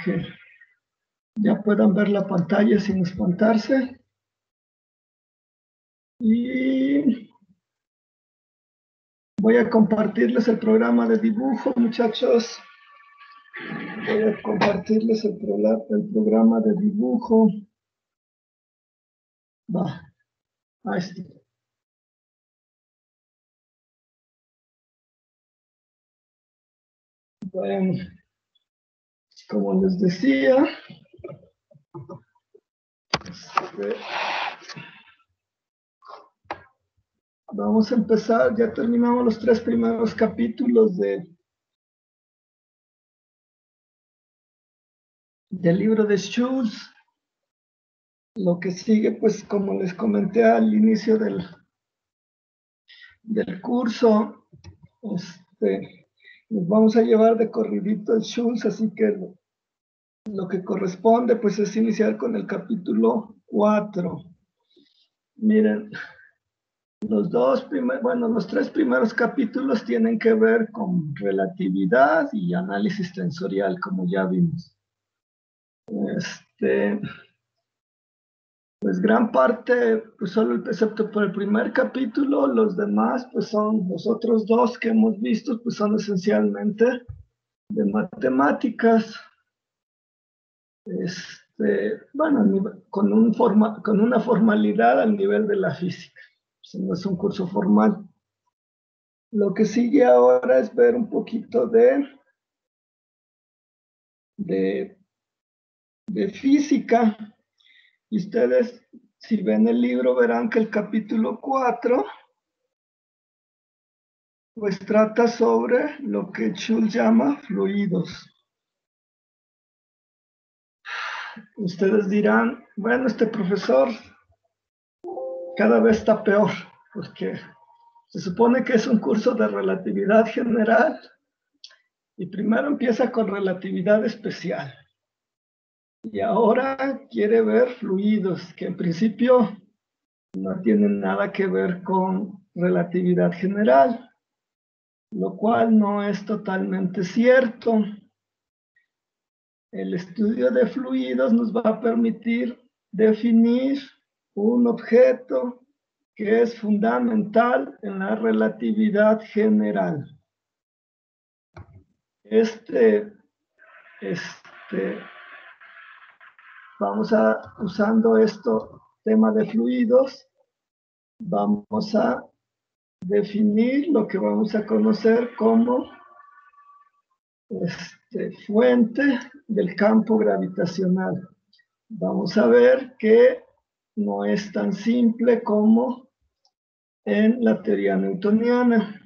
que ya puedan ver la pantalla sin espantarse. Y voy a compartirles el programa de dibujo, muchachos. Voy a compartirles el programa de dibujo. Va, ahí está. Bueno, como les decía, vamos a empezar. Ya terminamos los 3 primeros capítulos del libro de Schulz. Lo que sigue, pues como les comenté al inicio del curso, nos vamos a llevar de corridito el Schulz, así que lo que corresponde pues es iniciar con el capítulo 4. Miren, los 3 primeros capítulos tienen que ver con relatividad y análisis tensorial, como ya vimos. Pues gran parte, pues solo excepto por el primer capítulo, los demás, pues son los otros 2 que hemos visto, pues son esencialmente de matemáticas. Bueno, con una formalidad al nivel de la física. No es un curso formal. Lo que sigue ahora es ver un poquito de física. Y ustedes, si ven el libro, verán que el capítulo 4 pues trata sobre lo que Schulz llama fluidos. Ustedes dirán, bueno, este profesor cada vez está peor, porque se supone que es un curso de relatividad general y primero empieza con relatividad especial. Y ahora quiere ver fluidos, que en principio no tienen nada que ver con relatividad general, lo cual no es totalmente cierto. El estudio de fluidos nos va a permitir definir un objeto que es fundamental en la relatividad general. Usando esto, tema de fluidos, vamos a definir lo que vamos a conocer como fuente del campo gravitacional. Vamos a ver que no es tan simple como en la teoría newtoniana.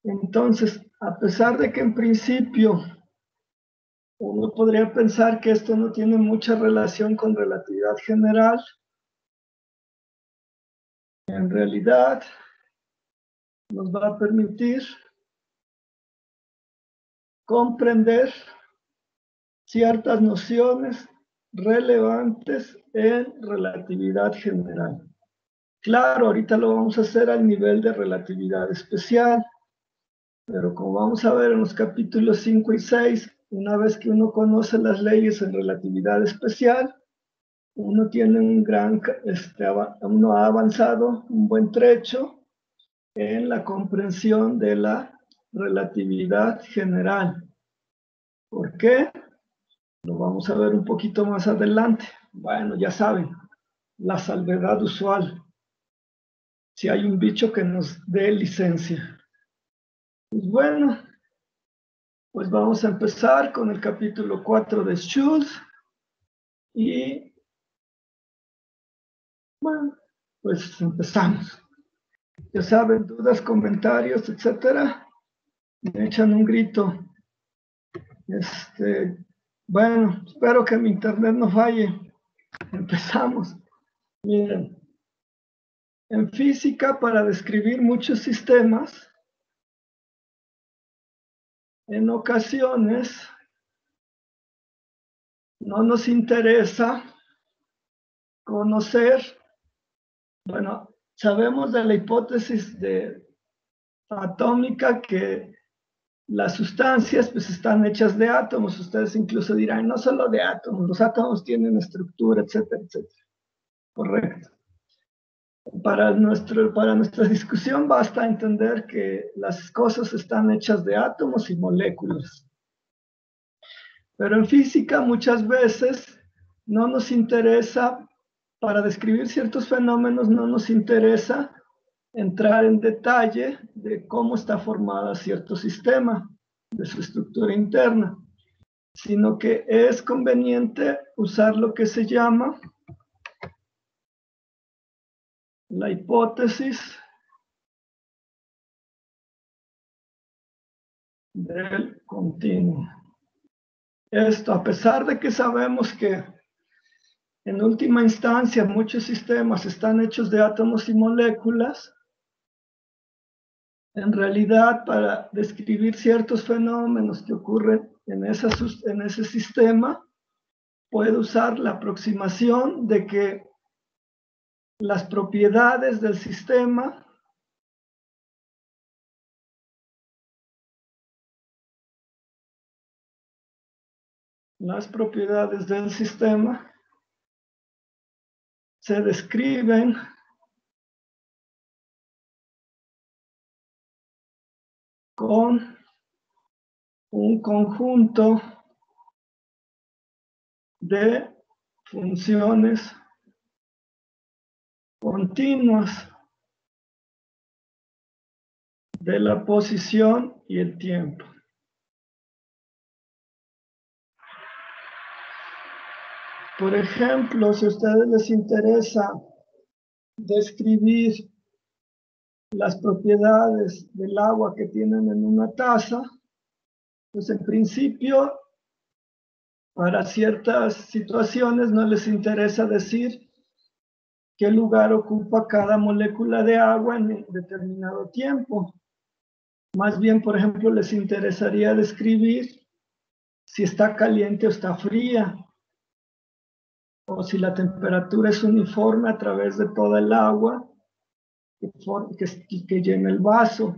Entonces, a pesar de que en principio uno podría pensar que esto no tiene mucha relación con relatividad general, en realidad nos va a permitir comprender ciertas nociones relevantes en relatividad general. Claro, ahorita lo vamos a hacer al nivel de relatividad especial, pero como vamos a ver en los capítulos 5 y 6, una vez que uno conoce las leyes en relatividad especial, uno tiene uno ha avanzado un buen trecho en la comprensión de la relatividad general. ¿Por qué? Lo vamos a ver un poquito más adelante. Bueno, ya saben, la salvedad usual. Si hay un bicho que nos dé licencia. Pues bueno, pues vamos a empezar con el capítulo 4 de Schulz. Y bueno, pues empezamos. Ya saben, dudas, comentarios, etcétera, me echan un grito. Bueno, espero que mi internet no falle. Empezamos. Miren, en física, para describir muchos sistemas, en ocasiones no nos interesa conocer, bueno, sabemos de la hipótesis atómica que Las sustancias pues están hechas de átomos. Ustedes incluso dirán, no solo de átomos, los átomos tienen estructura, etcétera, etcétera. Correcto. Para nuestra discusión basta entender que las cosas están hechas de átomos y moléculas. Pero en física muchas veces no nos interesa, para describir ciertos fenómenos, no nos interesa entrar en detalle de cómo está formada cierto sistema, de su estructura interna, sino que es conveniente usar lo que se llama la hipótesis del continuo. Esto, a pesar de que sabemos que en última instancia muchos sistemas están hechos de átomos y moléculas, en realidad para describir ciertos fenómenos que ocurren en ese sistema, puede usar la aproximación de que las propiedades del sistema se describen con un conjunto de funciones continuas de la posición y el tiempo. Por ejemplo, si a ustedes les interesa describir las propiedades del agua que tienen en una taza, pues en principio, para ciertas situaciones no les interesa decir qué lugar ocupa cada molécula de agua en determinado tiempo. Más bien, por ejemplo, les interesaría describir si está caliente o está fría, o si la temperatura es uniforme a través de toda el agua que llena el vaso.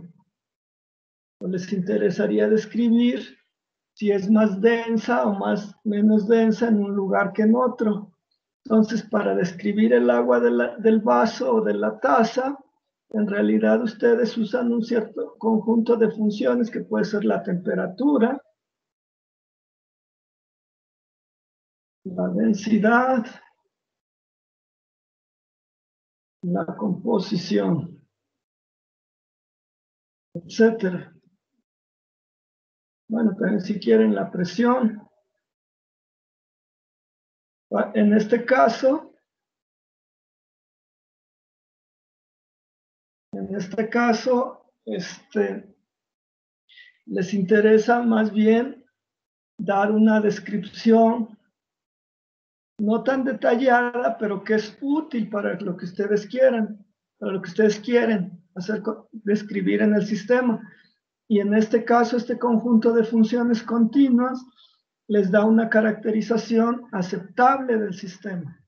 O les interesaría describir si es más densa o menos densa en un lugar que en otro. Entonces, para describir el agua del vaso o de la taza, en realidad ustedes usan un cierto conjunto de funciones que puede ser la temperatura, la densidad, la composición, etcétera. Bueno, también si quieren la presión. En este caso, les interesa más bien dar una descripción no tan detallada, pero que es útil para lo que ustedes quieran, para lo que ustedes quieren describir en el sistema. Y en este caso, este conjunto de funciones continuas les da una caracterización aceptable del sistema.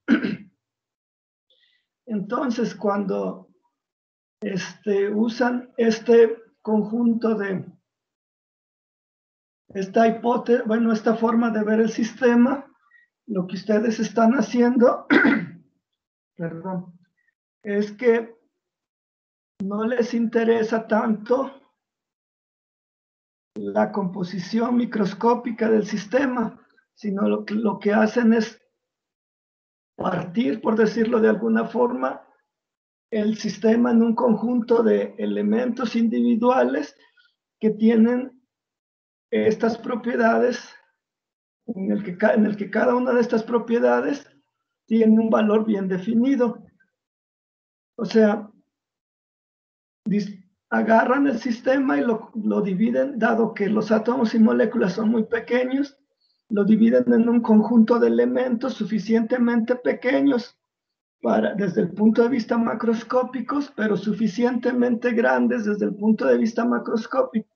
Entonces, cuando usan este conjunto de esta hipótesis, bueno, esta forma de ver el sistema, lo que ustedes están haciendo, perdón, es que no les interesa tanto la composición microscópica del sistema, sino lo que hacen es partir, por decirlo de alguna forma, el sistema en un conjunto de elementos individuales que tienen estas propiedades, en el que cada una de estas propiedades tiene un valor bien definido. O sea, agarran el sistema y lo dividen, dado que los átomos y moléculas son muy pequeños, lo dividen en un conjunto de elementos suficientemente pequeños desde el punto de vista macroscópicos, pero suficientemente grandes desde el punto de vista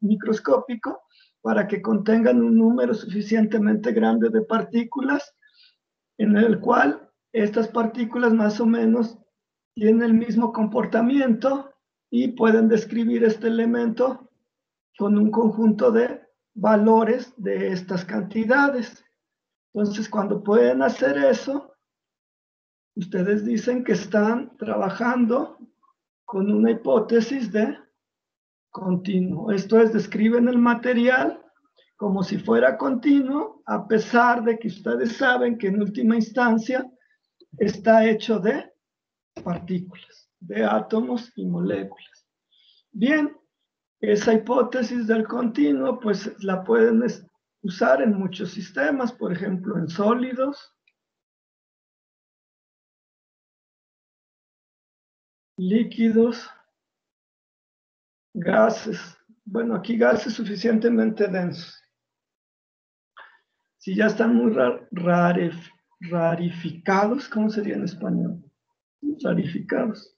microscópico para que contengan un número suficientemente grande de partículas, en el cual estas partículas más o menos tienen el mismo comportamiento y pueden describir este elemento con un conjunto de valores de estas cantidades. Entonces, cuando pueden hacer eso, ustedes dicen que están trabajando con una hipótesis de continuo. Esto es, describen el material como si fuera continuo, a pesar de que ustedes saben que en última instancia está hecho de partículas, de átomos y moléculas. Bien, esa hipótesis del continuo, pues la pueden usar en muchos sistemas, por ejemplo, en sólidos, líquidos, gases. Bueno, aquí gases suficientemente densos. Si ya están muy rarificados, ¿cómo sería en español? Rarificados.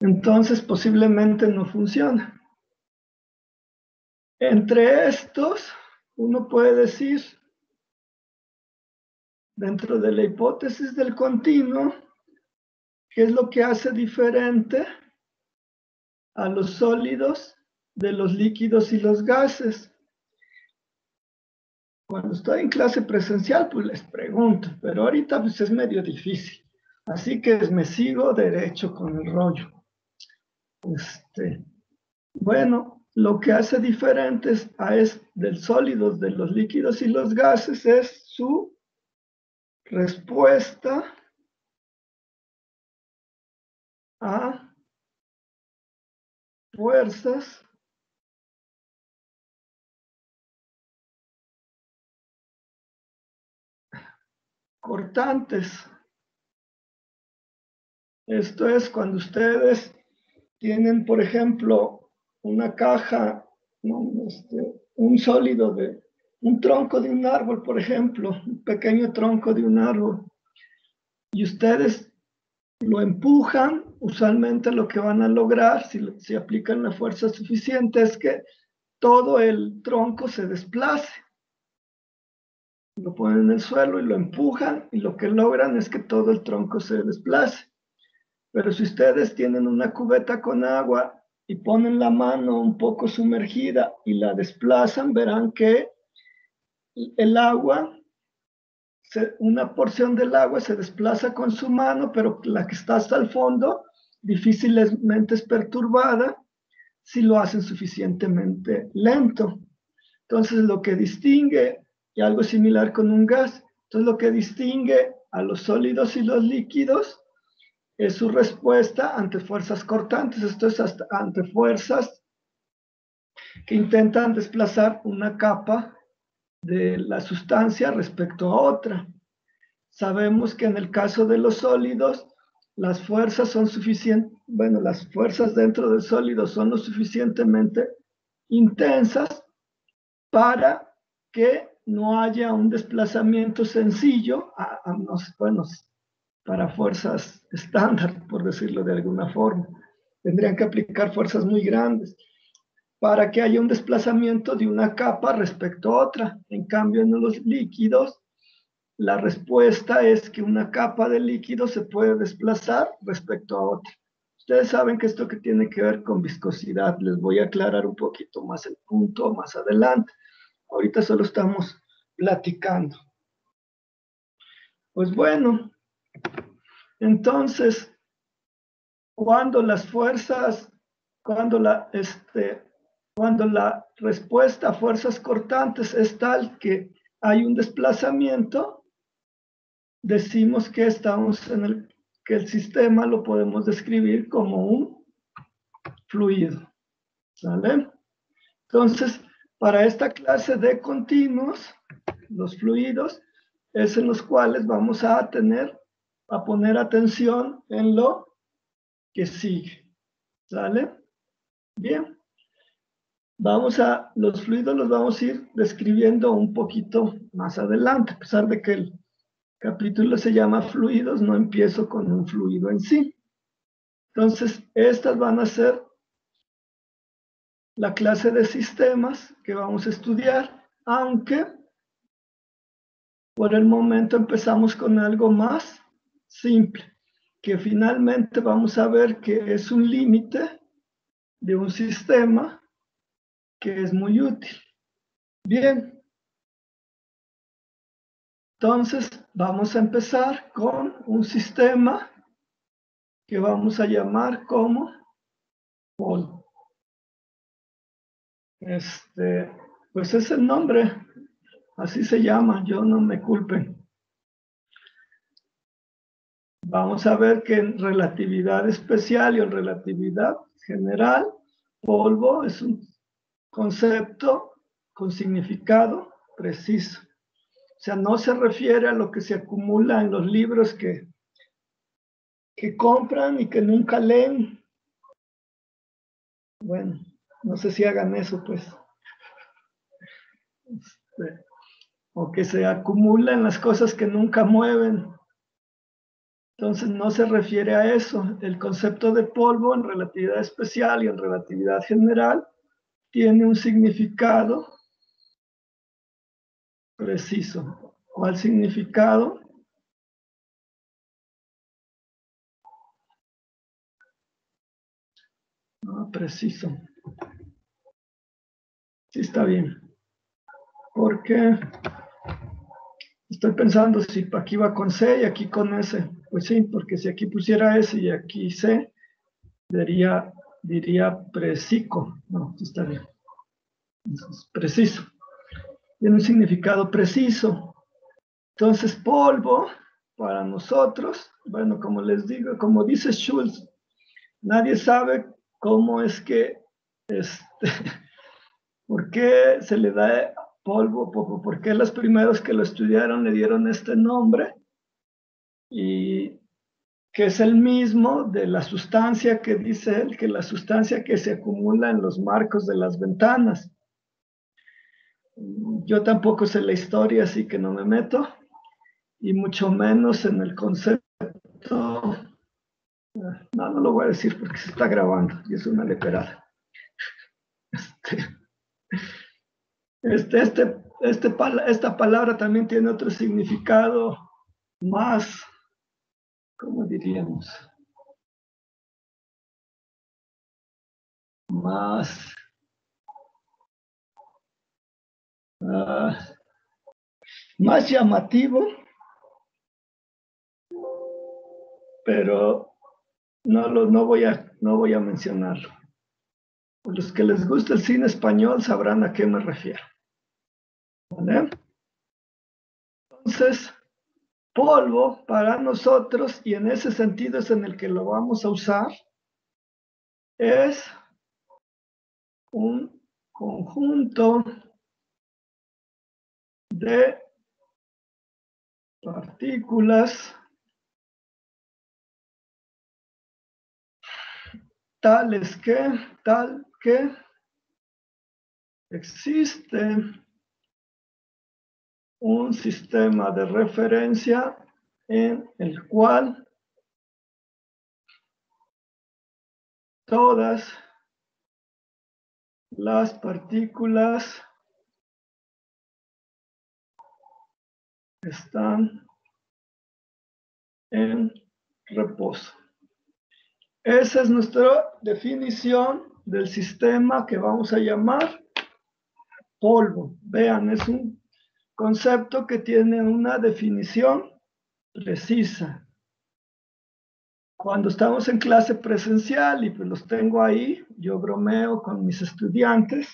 Entonces posiblemente no funciona. Entre estos, uno puede decir, dentro de la hipótesis del continuo, ¿qué es lo que hace diferente a los sólidos de los líquidos y los gases? Cuando estoy en clase presencial, pues les pregunto, pero ahorita pues es medio difícil. Así que me sigo derecho con el rollo. Bueno, lo que hace diferentes del sólidos, de los líquidos y los gases es su respuesta a fuerzas cortantes. Esto es cuando ustedes tienen, por ejemplo, una caja, un sólido un tronco de un árbol, por ejemplo, un pequeño tronco de un árbol, y ustedes lo empujan. Usualmente lo que van a lograr, si aplican la fuerza suficiente, es que todo el tronco se desplace. Lo ponen en el suelo y lo empujan, y lo que logran es que todo el tronco se desplace. Pero si ustedes tienen una cubeta con agua y ponen la mano un poco sumergida y la desplazan, verán que el agua, una porción del agua se desplaza con su mano, pero la que está hasta el fondo difícilmente es perturbada si lo hacen suficientemente lento. Entonces, lo que distingue, y algo similar con un gas, entonces lo que distingue a los sólidos y los líquidos es su respuesta ante fuerzas cortantes. Esto es ante fuerzas que intentan desplazar una capa de la sustancia respecto a otra. Sabemos que en el caso de los sólidos, las fuerzas son suficientes, bueno, las fuerzas dentro del sólido son lo suficientemente intensas para que no haya un desplazamiento sencillo, bueno, para fuerzas estándar, por decirlo de alguna forma. Tendrían que aplicar fuerzas muy grandes para que haya un desplazamiento de una capa respecto a otra. En cambio, en los líquidos, la respuesta es que una capa de líquido se puede desplazar respecto a otra. Ustedes saben que esto que tiene que ver con viscosidad, les voy a aclarar un poquito más el punto más adelante. Ahorita solo estamos platicando. Pues bueno, entonces, cuando las fuerzas, cuando la respuesta a fuerzas cortantes es tal que hay un desplazamiento, decimos que que el sistema lo podemos describir como un fluido. ¿Sale? Entonces, para esta clase de continuos, los fluidos es en los cuales vamos a poner atención en lo que sigue. ¿Sale? Bien. Los fluidos los vamos a ir describiendo un poquito más adelante, a pesar de que el capítulo se llama fluidos, no empiezo con un fluido en sí. Entonces, estas van a ser la clase de sistemas que vamos a estudiar, aunque por el momento empezamos con algo más simple, que finalmente vamos a ver que es un límite de un sistema que es muy útil. Bien. Entonces, vamos a empezar con un sistema que vamos a llamar como polvo. Pues es el nombre, así se llama, yo no me culpen. Vamos a ver que en relatividad especial y en relatividad general, polvo es un concepto con significado preciso. O sea, no se refiere a lo que se acumula en los libros que compran y que nunca leen. Bueno, no sé si hagan eso, pues. O que se acumula en las cosas que nunca mueven. Entonces no se refiere a eso. El concepto de polvo en relatividad especial y en relatividad general tiene un significado preciso. ¿Cuál significado? No, preciso. Sí, está bien. Porque estoy pensando si aquí va con C y aquí con S. Pues sí, porque si aquí pusiera S y aquí C, diría preciso. No, está bien. Es preciso. Tiene un significado preciso. Entonces, polvo, para nosotros, bueno, como les digo, como dice Schultz, nadie sabe cómo es que, por qué se le da polvo, por qué los primeros que lo estudiaron le dieron este nombre, y que es el mismo de la sustancia que dice él, que la sustancia que se acumula en los marcos de las ventanas. Yo tampoco sé la historia, así que no me meto, y mucho menos en el concepto. No lo voy a decir porque se está grabando y es una leperada. Esta palabra también tiene otro significado más, ¿cómo diríamos? Más, más llamativo, pero no voy a mencionarlo. Los que les gusta el cine español sabrán a qué me refiero. ¿Vale? Entonces, polvo para nosotros, y en ese sentido es en el que lo vamos a usar, es un conjunto de partículas tal que existe un sistema de referencia en el cual todas las partículas están en reposo. Esa es nuestra definición del sistema que vamos a llamar polvo. Vean, es un concepto que tiene una definición precisa. Cuando estamos en clase presencial y pues los tengo ahí, yo bromeo con mis estudiantes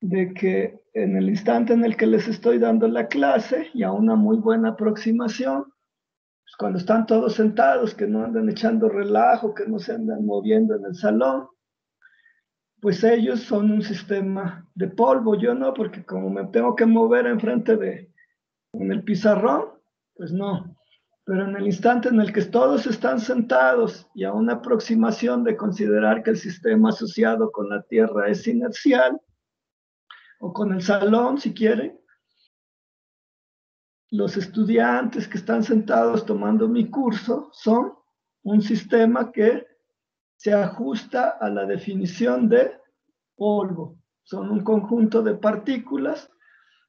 de que en el instante en el que les estoy dando la clase y a una muy buena aproximación, pues cuando están todos sentados, que no andan echando relajo, que no se andan moviendo en el salón, pues ellos son un sistema de polvo. Yo no, porque como me tengo que mover en el pizarrón, pues no. Pero en el instante en el que todos están sentados y a una aproximación de considerar que el sistema asociado con la Tierra es inercial, o con el salón, si quieren, los estudiantes que están sentados tomando mi curso son un sistema que se ajusta a la definición de polvo. Son un conjunto de partículas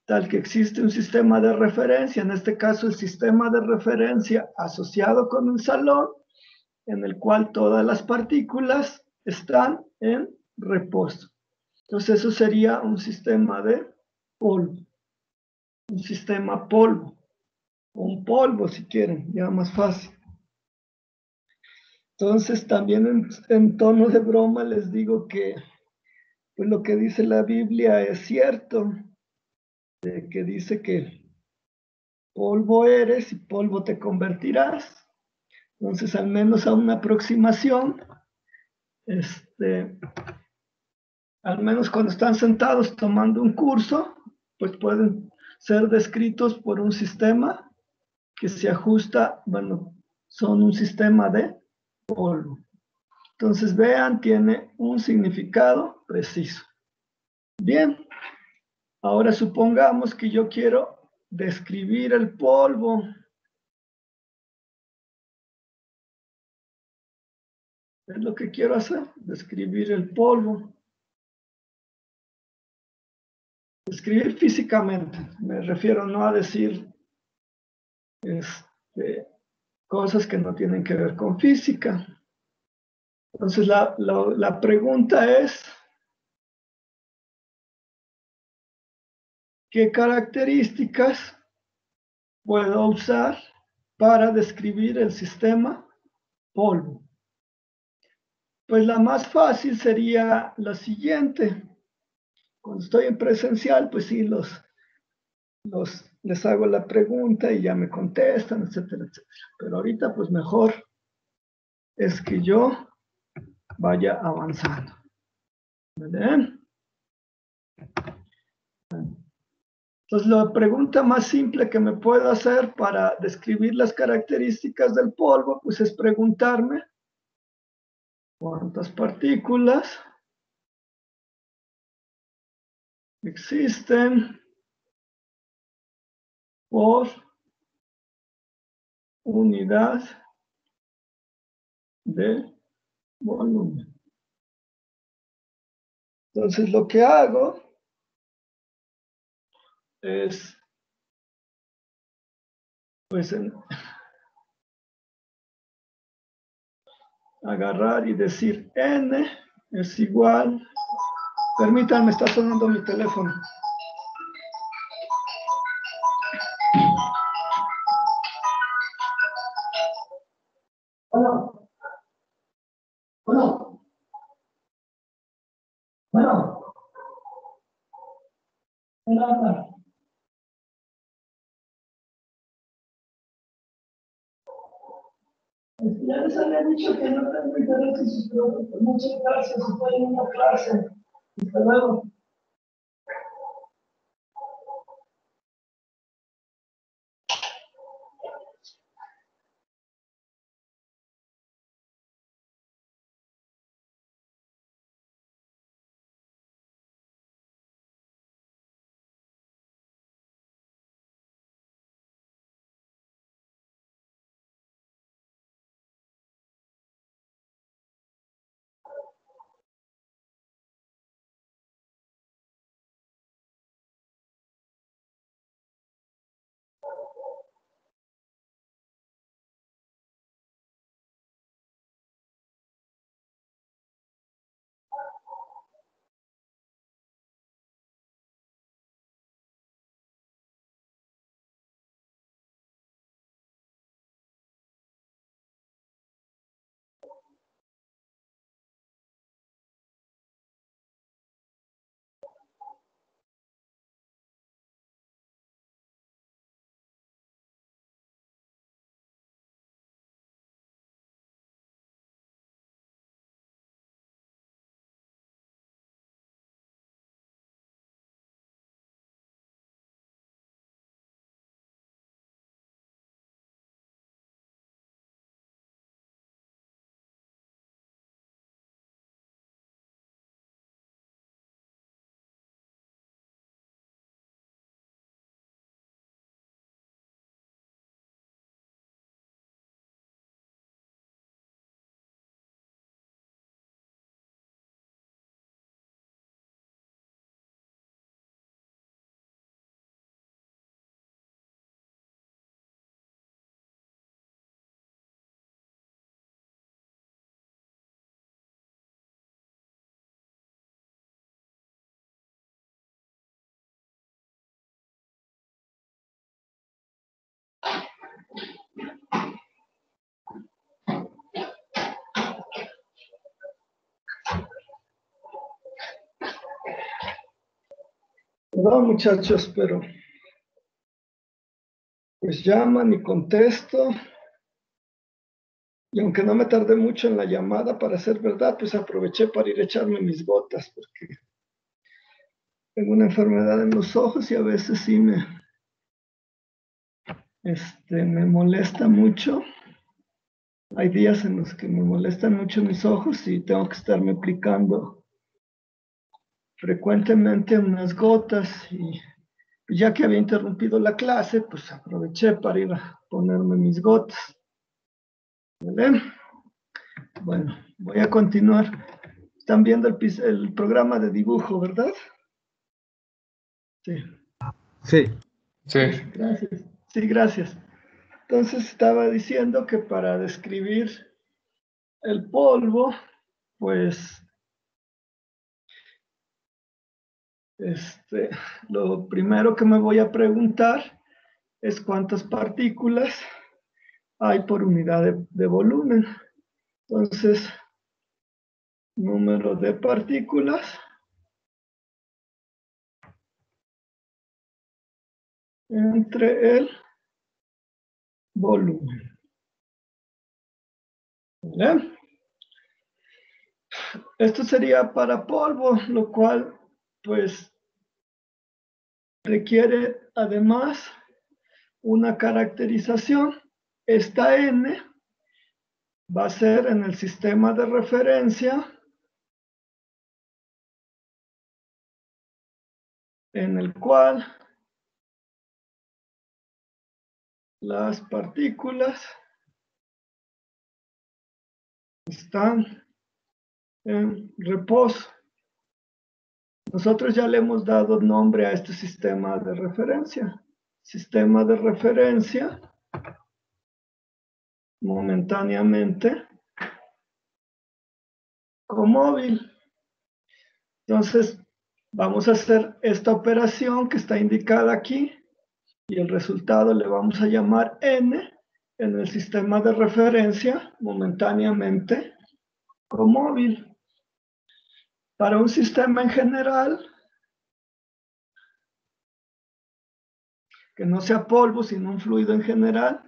tal que existe un sistema de referencia, en este caso el sistema de referencia asociado con un salón, en el cual todas las partículas están en reposo. Entonces eso sería un sistema de polvo, un sistema polvo, o un polvo si quieren, ya más fácil. Entonces también en tono de broma les digo que pues lo que dice la Biblia es cierto, que dice que polvo eres y polvo te convertirás. Entonces, al menos a una aproximación, al menos cuando están sentados tomando un curso, pues pueden ser descritos por un sistema que se ajusta, bueno, son un sistema de polvo. Entonces, vean, tiene un significado preciso. Bien, ahora supongamos que yo quiero describir el polvo. Es lo que quiero hacer, describir el polvo. Describir físicamente, me refiero no a decir cosas que no tienen que ver con física. Entonces la pregunta es, ¿qué características puedo usar para describir el sistema polvo? Pues la más fácil sería la siguiente. Cuando estoy en presencial, pues sí, les hago la pregunta y ya me contestan, etcétera, etcétera. Pero ahorita, pues mejor es que yo vaya avanzando. ¿Vale? Entonces, la pregunta más simple que me puedo hacer para describir las características del polvo, pues es preguntarme cuántas partículas existen por unidad de volumen. Entonces, lo que hago es, pues, agarrar y decir N es igual. Permítanme, está sonando mi teléfono. Bueno, bueno, bueno, bueno. Ya les había dicho que no tengo interés en sus productos. Muchas gracias. Estoy en una clase. Hasta luego. Perdón, muchachos, pero pues llaman y contesto. Y aunque no me tardé mucho en la llamada para ser verdad, pues aproveché para ir a echarme mis gotas, porque tengo una enfermedad en los ojos y a veces sí me molesta mucho. Hay días en los que me molestan mucho mis ojos y tengo que estarme aplicando frecuentemente unas gotas. Y ya que había interrumpido la clase, pues aproveché para ir a ponerme mis gotas. ¿Vale? Bueno, voy a continuar. Están viendo el programa de dibujo, ¿verdad? Sí. Sí. Sí. Gracias. Sí, gracias. Entonces estaba diciendo que para describir el polvo, pues lo primero que me voy a preguntar es cuántas partículas hay por unidad de volumen. Entonces, número de partículas entre el volumen. ¿Vale? Esto sería para polvo, lo cual pues requiere además una caracterización. Esta N va a ser en el sistema de referencia en el cual las partículas están en reposo. Nosotros ya le hemos dado nombre a este sistema de referencia. Sistema de referencia momentáneamente comóvil. Entonces, vamos a hacer esta operación que está indicada aquí y el resultado le vamos a llamar N en el sistema de referencia momentáneamente comóvil. Para un sistema en general, que no sea polvo, sino un fluido en general,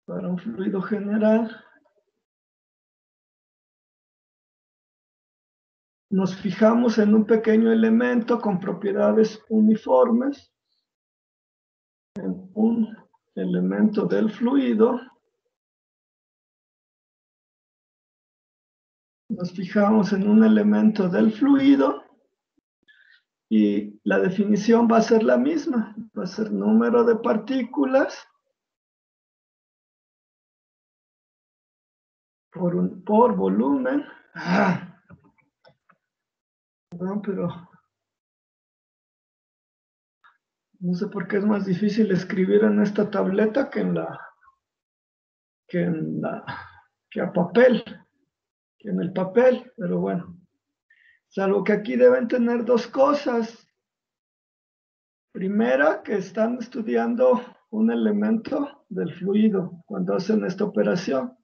para un fluido general, nos fijamos en un pequeño elemento con propiedades uniformes, en un elemento del fluido. Nos fijamos en un elemento del fluido y la definición va a ser la misma. Va a ser número de partículas por volumen. Perdón, pero no sé por qué es más difícil escribir en esta tableta que a papel, que en el papel, pero bueno. Salvo que aquí deben tener dos cosas. Primera, que están estudiando un elemento del fluido cuando hacen esta operación.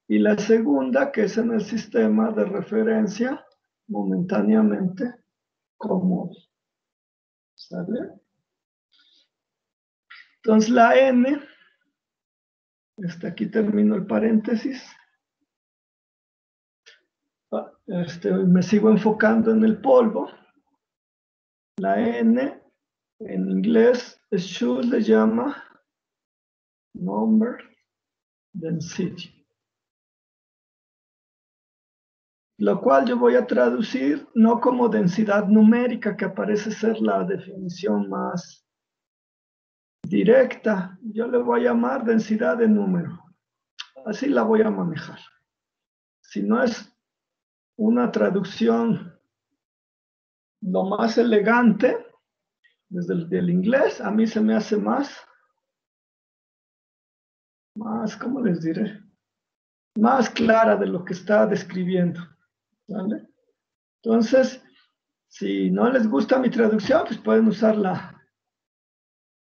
Y la segunda, que es en el sistema de referencia momentáneamente comóvil. ¿Sale? Entonces la N, hasta aquí termino el paréntesis. Me sigo enfocando en el polvo. La N en inglés, Schulz le llama number density, lo cual yo voy a traducir no como densidad numérica, que parece ser la definición más directa. Yo le voy a llamar densidad de número. Así la voy a manejar. Si no es una traducción lo más elegante desde el inglés, a mí se me hace más, ¿cómo les diré? Más clara de lo que está describiendo. ¿Vale? Entonces, si no les gusta mi traducción, pues pueden usar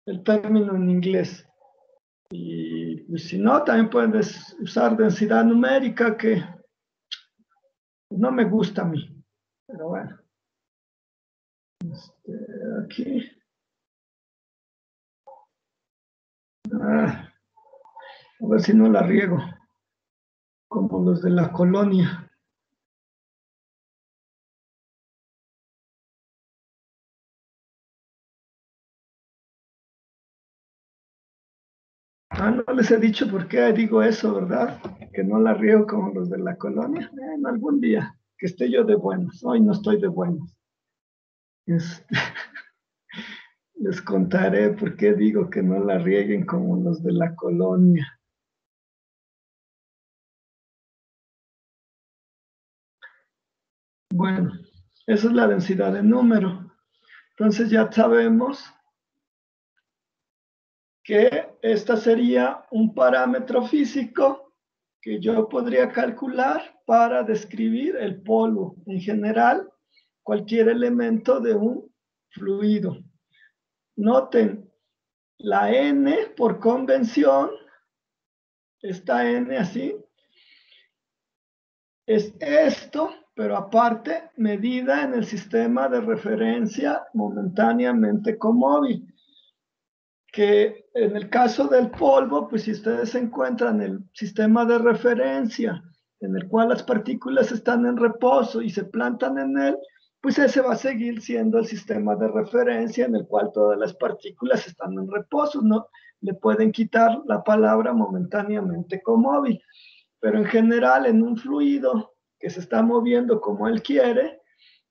el término en inglés. Y si no, también pueden usar densidad numérica, que no me gusta a mí. Pero bueno, Aquí. A ver si no la riego, como los de la colonia. No les he dicho por qué digo eso, ¿verdad? Que no la riego como los de la colonia. En algún día, que esté yo de buenos. Hoy no estoy de buenos. Les contaré por qué digo que no la rieguen como los de la colonia. Bueno, esa es la densidad de número. Entonces ya sabemos que esta sería un parámetro físico que yo podría calcular para describir el polvo. En general, cualquier elemento de un fluido. Noten, la N por convención, esta N así, es esto, pero aparte medida en el sistema de referencia momentáneamente comóvil. Que en el caso del polvo, pues si ustedes encuentran el sistema de referencia en el cual las partículas están en reposo y se plantan en él, pues ese va a seguir siendo el sistema de referencia en el cual todas las partículas están en reposo, ¿no? Le pueden quitar la palabra momentáneamente comóvil, pero en general en un fluido que se está moviendo como él quiere,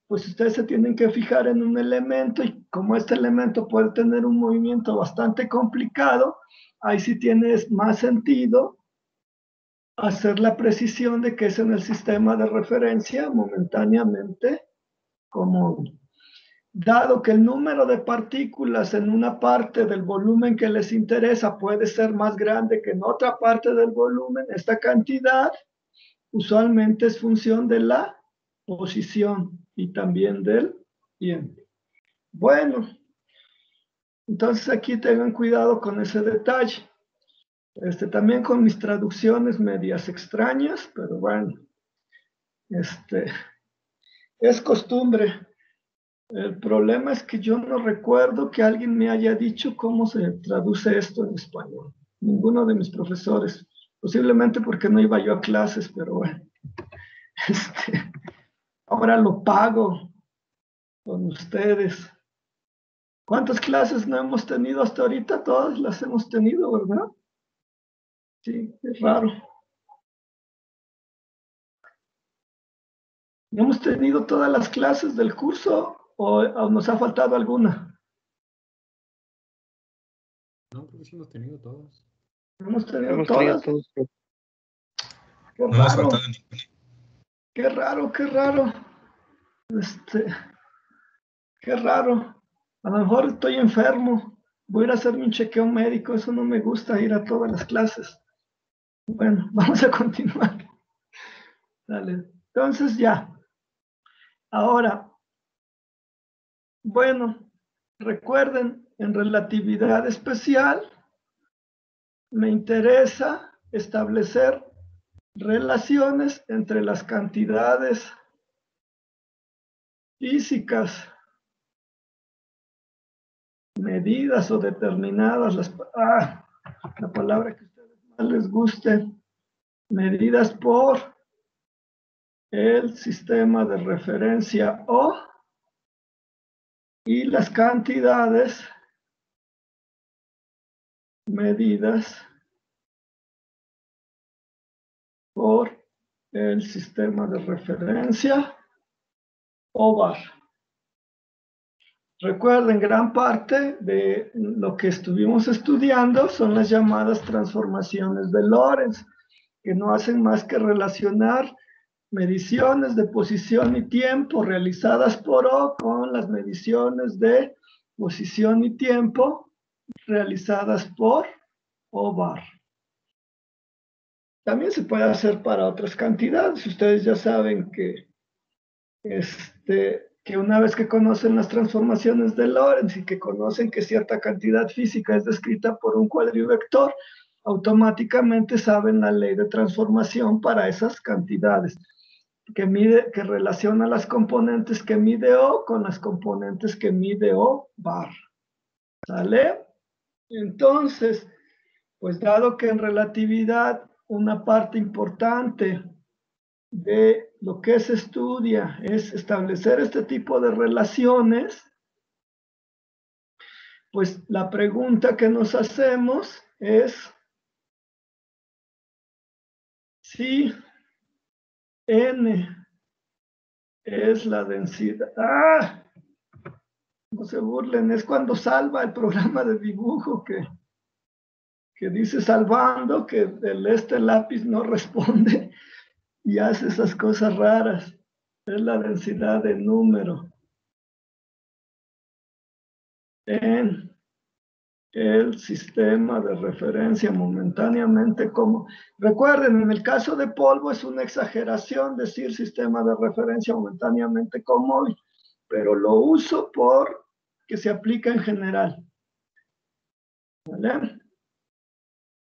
pues ustedes se tienen que fijar en un elemento y como este elemento puede tener un movimiento bastante complicado, ahí sí tiene más sentido hacer la precisión de que es en el sistema de referencia momentáneamente común. Dado que el número de partículas en una parte del volumen que les interesa puede ser más grande que en otra parte del volumen, esta cantidad usualmente es función de la posición y también del tiempo. Bueno, entonces aquí tengan cuidado con ese detalle. También con mis traducciones medias extrañas, pero bueno, es costumbre. El problema es que yo no recuerdo que alguien me haya dicho cómo se traduce esto en español. Ninguno de mis profesores. Posiblemente porque no iba yo a clases, pero bueno. Ahora lo pago con ustedes. ¿Cuántas clases no hemos tenido hasta ahorita? Todas las hemos tenido, ¿verdad? Sí, es raro. ¿No hemos tenido todas las clases del curso o nos ha faltado alguna? No, creo que sí hemos tenido todas. ¿Hemos tenido todas? Qué no nos raro. faltaba ninguna. Qué raro, qué raro. Qué raro. A lo mejor estoy enfermo. Voy a ir a hacerme un chequeo médico. Eso no me gusta, ir a todas las clases. Bueno, vamos a continuar. Dale. Entonces ya. Ahora, bueno, recuerden, en relatividad especial, me interesa establecer relaciones entre las cantidades físicas medidas o determinadas, la palabra que a ustedes más les guste, medidas por el sistema de referencia O y las cantidades medidas por el sistema de referencia O bar. Recuerden, gran parte de lo que estuvimos estudiando son las llamadas transformaciones de Lorentz, que no hacen más que relacionar mediciones de posición y tiempo realizadas por O con las mediciones de posición y tiempo realizadas por O bar. También se puede hacer para otras cantidades. Ustedes ya saben que una vez que conocen las transformaciones de Lorentz y que conocen que cierta cantidad física es descrita por un cuadrivector, automáticamente saben la ley de transformación para esas cantidades. que relaciona las componentes que mide O con las componentes que mide O bar. ¿Sale? Entonces, pues dado que en relatividad una parte importante de lo que se estudia es establecer este tipo de relaciones, pues la pregunta que nos hacemos es si N es la densidad. ¡Ah! No se burlen, es cuando salva el programa de dibujo que dice salvando que este lápiz no responde y hace esas cosas raras. Es la densidad de número en el sistema de referencia momentáneamente como... Recuerden, en el caso de polvo es una exageración decir sistema de referencia momentáneamente conmóvil, pero lo uso porque se aplica en general. ¿Vale?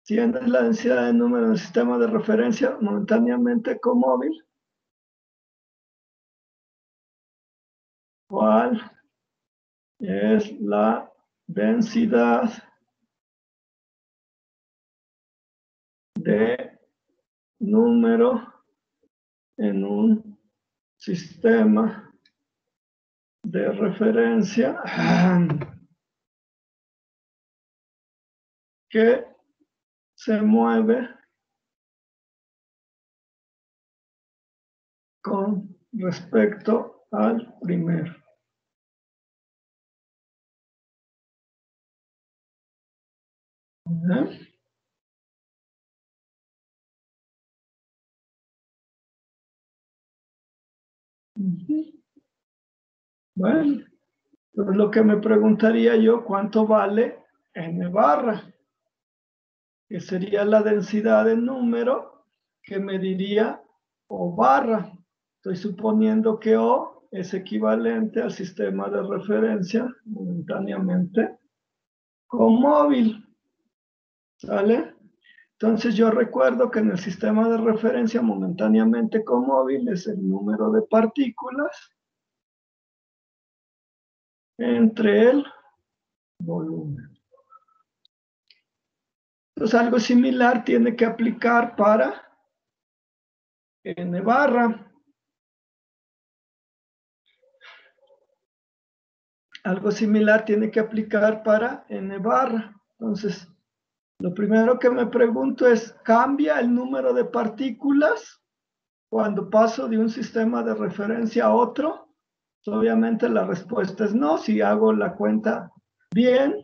Si N es la densidad de número en el sistema de referencia momentáneamente conmóvil, ¿cuál es la densidad de número en un sistema de referencia que se mueve con respecto al primero? ¿Eh? Bueno, pues lo que me preguntaría yo, ¿cuánto vale n barra? Que sería la densidad de número que mediría O barra. Estoy suponiendo que O es equivalente al sistema de referencia momentáneamente conmóvil. ¿Sale? Entonces yo recuerdo que en el sistema de referencia momentáneamente conmóvil es el número de partículas entre el volumen. Entonces algo similar tiene que aplicar para n barra. Algo similar tiene que aplicar para n barra. Entonces, lo primero que me pregunto es, ¿cambia el número de partículas cuando paso de un sistema de referencia a otro? Obviamente la respuesta es no. Si hago la cuenta bien,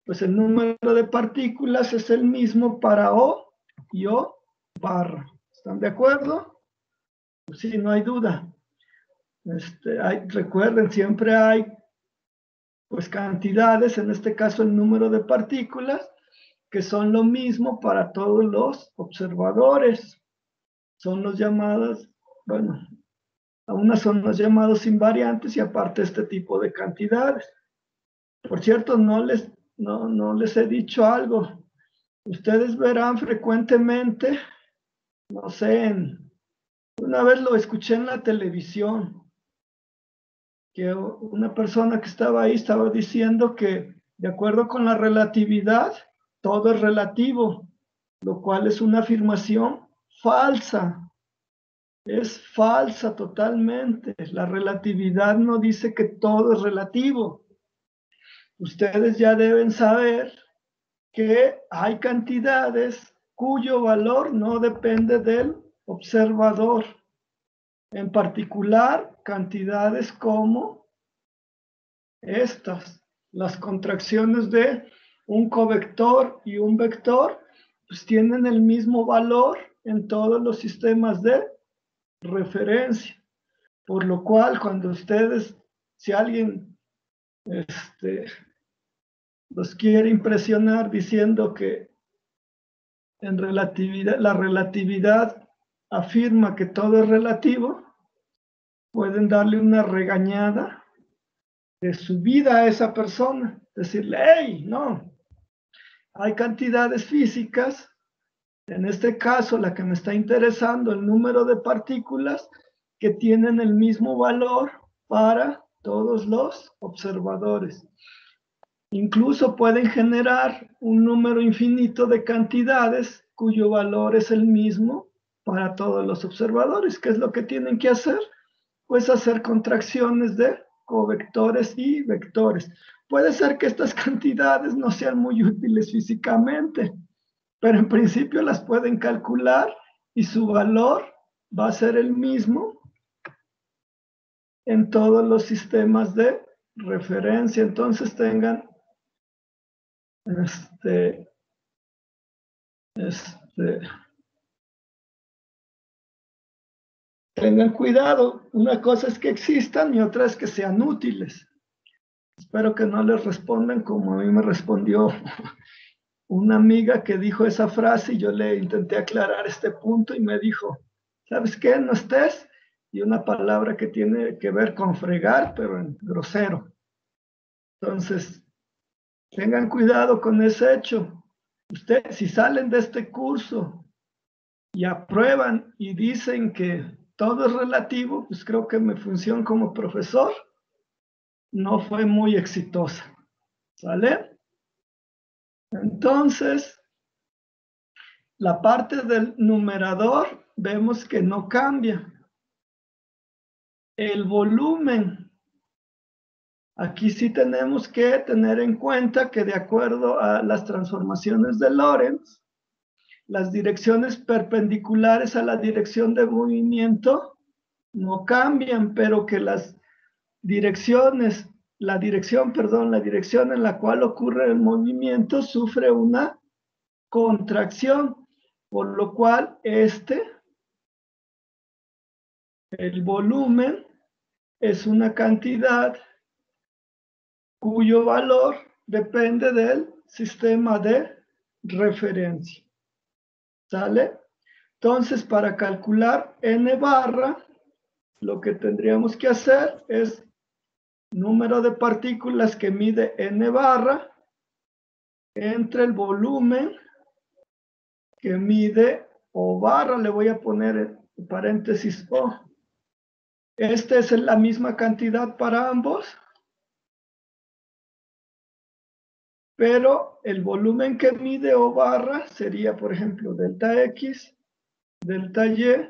pues el número de partículas es el mismo para O y O barra. ¿Están de acuerdo? Pues sí, no hay duda. Recuerden, siempre hay pues cantidades, en este caso el número de partículas, que son lo mismo para todos los observadores. Son los llamados, bueno, unas son los llamados invariantes y aparte este tipo de cantidades. Por cierto, no les he dicho algo. Ustedes verán frecuentemente, no sé, una vez lo escuché en la televisión, que una persona que estaba ahí estaba diciendo que de acuerdo con la relatividad, todo es relativo, lo cual es una afirmación falsa. Es falsa totalmente. La relatividad no dice que todo es relativo. Ustedes ya deben saber que hay cantidades cuyo valor no depende del observador. En particular, cantidades como estas, las contracciones de un covector y un vector, pues tienen el mismo valor en todos los sistemas de referencia. Por lo cual, cuando ustedes, si alguien los quiere impresionar diciendo que en relatividad, la relatividad afirma que todo es relativo, pueden darle una regañada de su vida a esa persona. Decirle, hey, no, hay cantidades físicas En este caso, la que me está interesando, el número de partículas que tienen el mismo valor para todos los observadores. Incluso pueden generar un número infinito de cantidades cuyo valor es el mismo para todos los observadores. ¿Qué es lo que tienen que hacer? Pues hacer contracciones de covectores y vectores. Puede ser que estas cantidades no sean muy útiles físicamente, pero en principio las pueden calcular y su valor va a ser el mismo en todos los sistemas de referencia. Entonces tengan tengan cuidado. Una cosa es que existan y otra es que sean útiles. Espero que no les respondan como a mí me respondió una amiga que dijo esa frase y yo le intenté aclarar este punto y me dijo, ¿sabes qué? No estés. Y una palabra que tiene que ver con fregar, pero en grosero. Entonces, tengan cuidado con ese hecho. Ustedes, si salen de este curso y aprueban y dicen que todo es relativo, pues creo que mi función como profesor no fue muy exitosa. ¿Sale? Entonces, la parte del numerador vemos que no cambia. El volumen, aquí sí tenemos que tener en cuenta que de acuerdo a las transformaciones de Lorentz, las direcciones perpendiculares a la dirección de movimiento no cambian, pero que las direcciones, la dirección en la cual ocurre el movimiento sufre una contracción, por lo cual el volumen es una cantidad cuyo valor depende del sistema de referencia. ¿Sale? Entonces, para calcular n barra, lo que tendríamos que hacer es número de partículas que mide n barra entre el volumen que mide O barra, le voy a poner en paréntesis O. Esta es la misma cantidad para ambos, pero el volumen que mide O barra sería, por ejemplo, delta X, delta Y,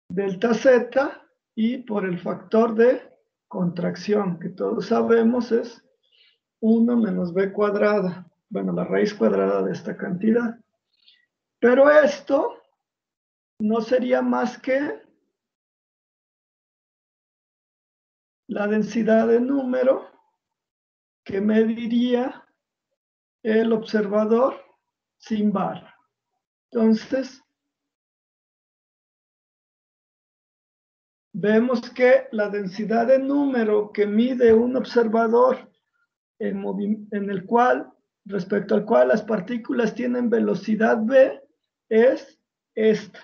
delta Z, y por el factor de contracción, que todos sabemos es 1 menos b cuadrada. Bueno, la raíz cuadrada de esta cantidad. Pero esto no sería más que la densidad de número que mediría el observador sin barra. Entonces, vemos que la densidad de número que mide un observador en el cual, respecto al cual las partículas tienen velocidad v, es esta,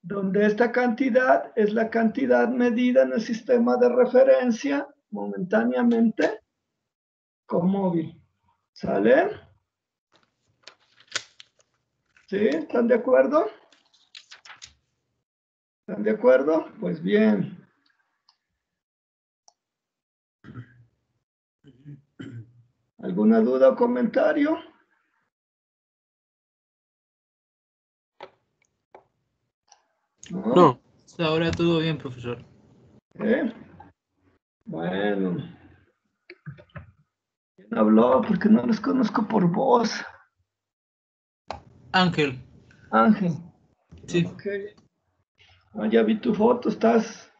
donde esta cantidad es la cantidad medida en el sistema de referencia momentáneamente conmóvil. ¿Sale? ¿Sí? ¿Están de acuerdo? ¿Están de acuerdo? Pues bien. ¿Alguna duda o comentario? No, hasta ahora todo bien, profesor. Bueno. ¿Quién habló? Porque no los conozco por voz. Ángel. Ángel. Sí. Ok. Ah, ya vi tu foto, estás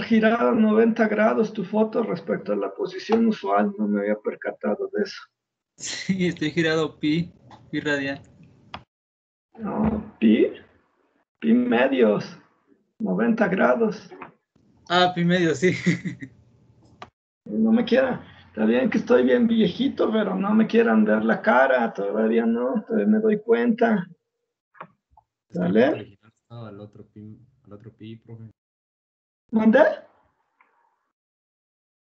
girado a 90 grados tu foto respecto a la posición usual, no me había percatado de eso. Sí, estoy girado pi radial. No, pi medios, 90 grados. Ah, pi medio, sí. No me quiera, está bien que estoy bien viejito, pero no me quieran ver la cara, todavía no, todavía me doy cuenta. Es que la foto original estaba al otro pi, profe. ¿Mandé?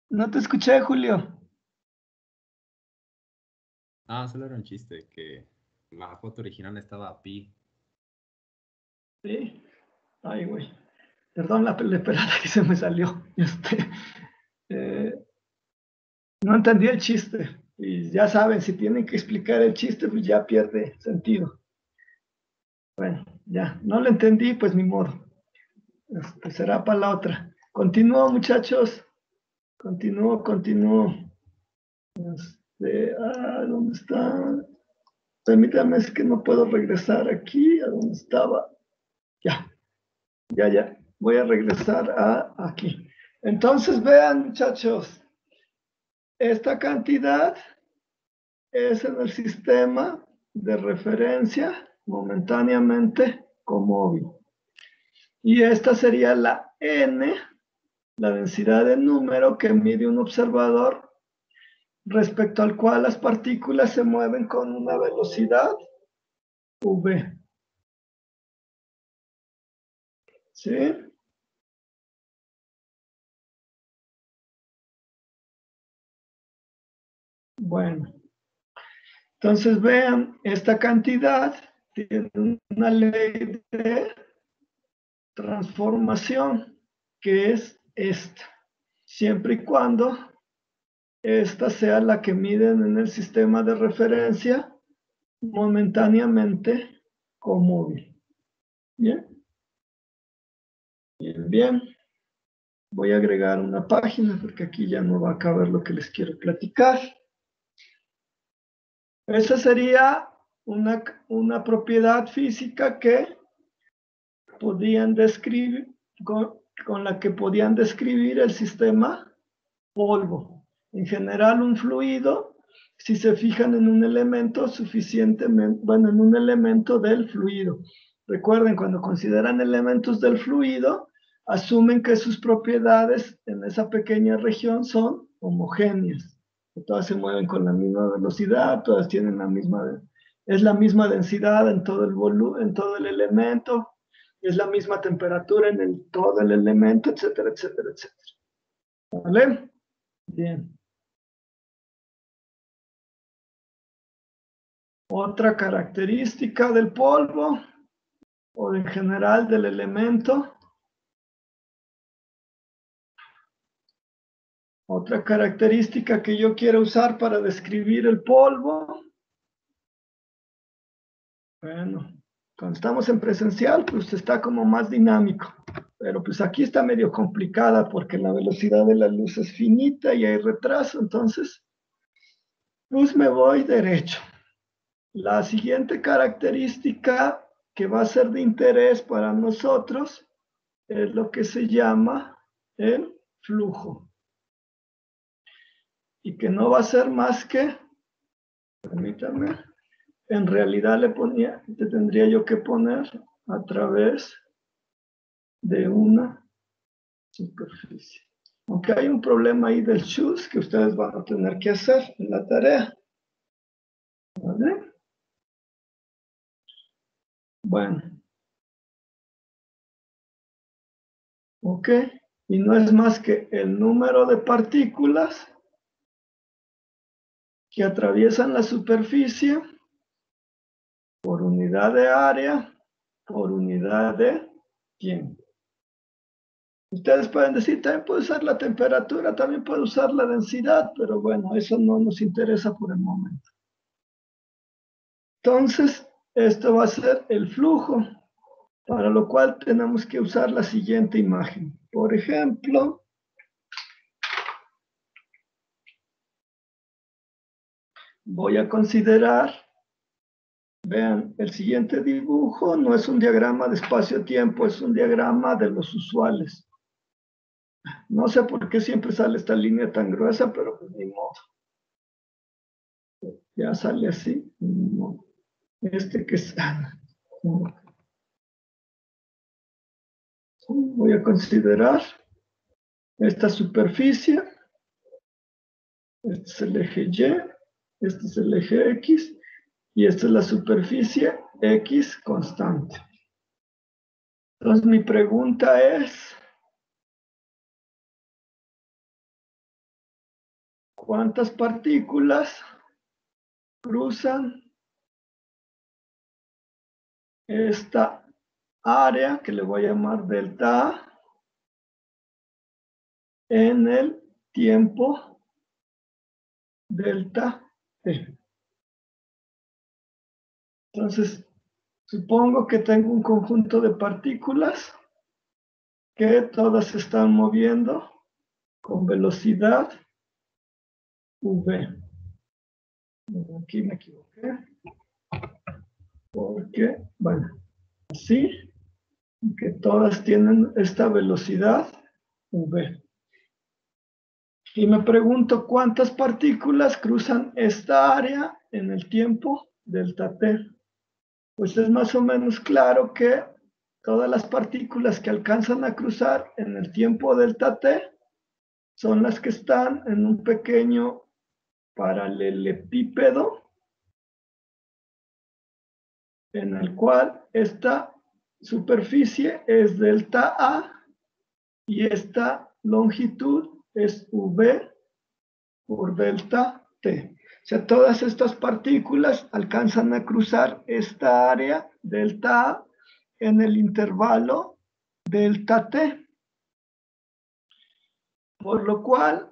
No te escuché, Julio. Ah, solo era un chiste, que la foto original estaba a pi. ¿Sí? Ay, güey. Perdón la esperada que se me salió. Eh, no entendí el chiste. Y ya saben, si tienen que explicar el chiste, pues ya pierde sentido. Bueno, ya, no lo entendí, pues ni modo. Será para la otra. Continúo, muchachos. Continúo. ¿Dónde está? Permítame, es que no puedo regresar aquí, a donde estaba. Ya. Voy a regresar a aquí. Entonces, vean, muchachos, esta cantidad es en el sistema de referencia momentáneamente conmóvil. Y esta sería la n, la densidad de número que mide un observador respecto al cual las partículas se mueven con una velocidad v. ¿Sí? Bueno, entonces vean, esta cantidad tiene una ley de transformación que es esta, siempre y cuando esta sea la que miden en el sistema de referencia momentáneamente conmóvil. Bien, bien. Voy a agregar una página porque aquí ya no va a caber lo que les quiero platicar. Esa sería una propiedad física que podían describir, con la que podían describir el sistema polvo. En general, un fluido, si se fijan en un elemento suficientemente, bueno, en un elemento del fluido. Recuerden, cuando consideran elementos del fluido, asumen que sus propiedades en esa pequeña región son homogéneas. Que todas se mueven con la misma velocidad, todas tienen es la misma densidad en todo el volumen, en todo el elemento, es la misma temperatura en todo el elemento, etcétera, etcétera, etcétera. ¿Vale? Bien. Otra característica del polvo o en general del elemento. Otra característica que yo quiero usar para describir el polvo. Bueno, cuando estamos en presencial, pues está como más dinámico. Pero pues aquí está medio complicada porque la velocidad de la luz es finita y hay retraso. Entonces, pues me voy derecho. La siguiente característica que va a ser de interés para nosotros es lo que se llama el flujo. Y que no va a ser más que, permítanme, en realidad le tendría yo que poner a través de una superficie. Aunque hay un problema ahí del choose que ustedes van a tener que hacer en la tarea. ¿Vale? Bueno. ¿Ok? Y no es más que el número de partículas que atraviesan la superficie por unidad de área, por unidad de tiempo. Ustedes pueden decir, también puedo usar la temperatura, también puedo usar la densidad, pero bueno, eso no nos interesa por el momento. Entonces, esto va a ser el flujo, para lo cual tenemos que usar la siguiente imagen. Por ejemplo, voy a considerar, vean, el siguiente dibujo no es un diagrama de espacio-tiempo, es un diagrama de los usuales. No sé por qué siempre sale esta línea tan gruesa, pero pues ni modo. Ya sale así. No. Que es... Voy a considerar esta superficie. Este es el eje Y, este es el eje X, y esta es la superficie X constante. Entonces mi pregunta es, ¿cuántas partículas cruzan esta área que le voy a llamar delta A en el tiempo delta T. Entonces, supongo que tengo un conjunto de partículas que todas se están moviendo con velocidad v. Aquí me equivoqué. Porque, bueno, así, que todas tienen esta velocidad v. Y me pregunto cuántas partículas cruzan esta área en el tiempo delta t. Pues es más o menos claro que todas las partículas que alcanzan a cruzar en el tiempo delta t son las que están en un pequeño paralelepípedo en el cual esta superficie es delta A y esta longitud es v por delta t. O sea, todas estas partículas alcanzan a cruzar esta área delta A en el intervalo delta t. Por lo cual,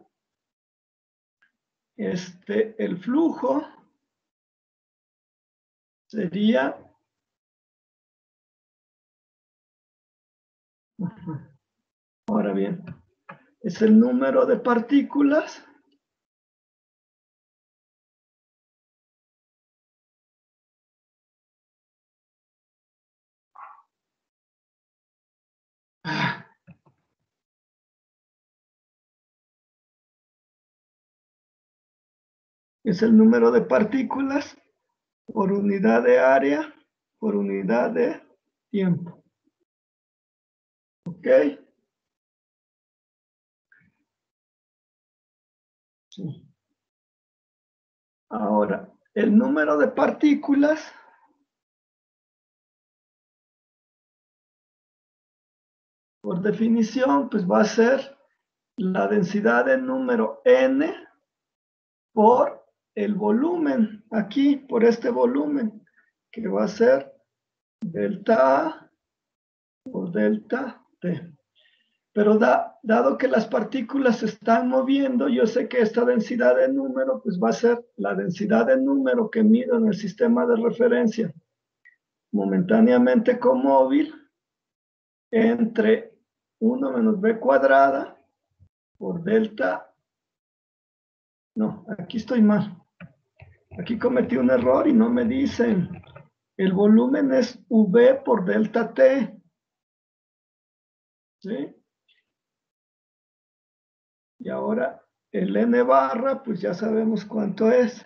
el flujo sería... Ahora bien, es el número de partículas es el número de partículas por unidad de área por unidad de tiempo. ¿Ok? Sí. Ahora, el número de partículas por definición, pues va a ser la densidad del número n por el volumen, aquí, por este volumen, que va a ser delta A por delta T. Pero dado que las partículas se están moviendo, yo sé que esta densidad de número pues va a ser la densidad de número que mido en el sistema de referencia momentáneamente comóvil entre 1 menos b cuadrada por delta. No, aquí estoy mal. Aquí cometí un error y no me dicen. El volumen es v por delta t. ¿Sí? Y ahora el n barra, pues ya sabemos cuánto es.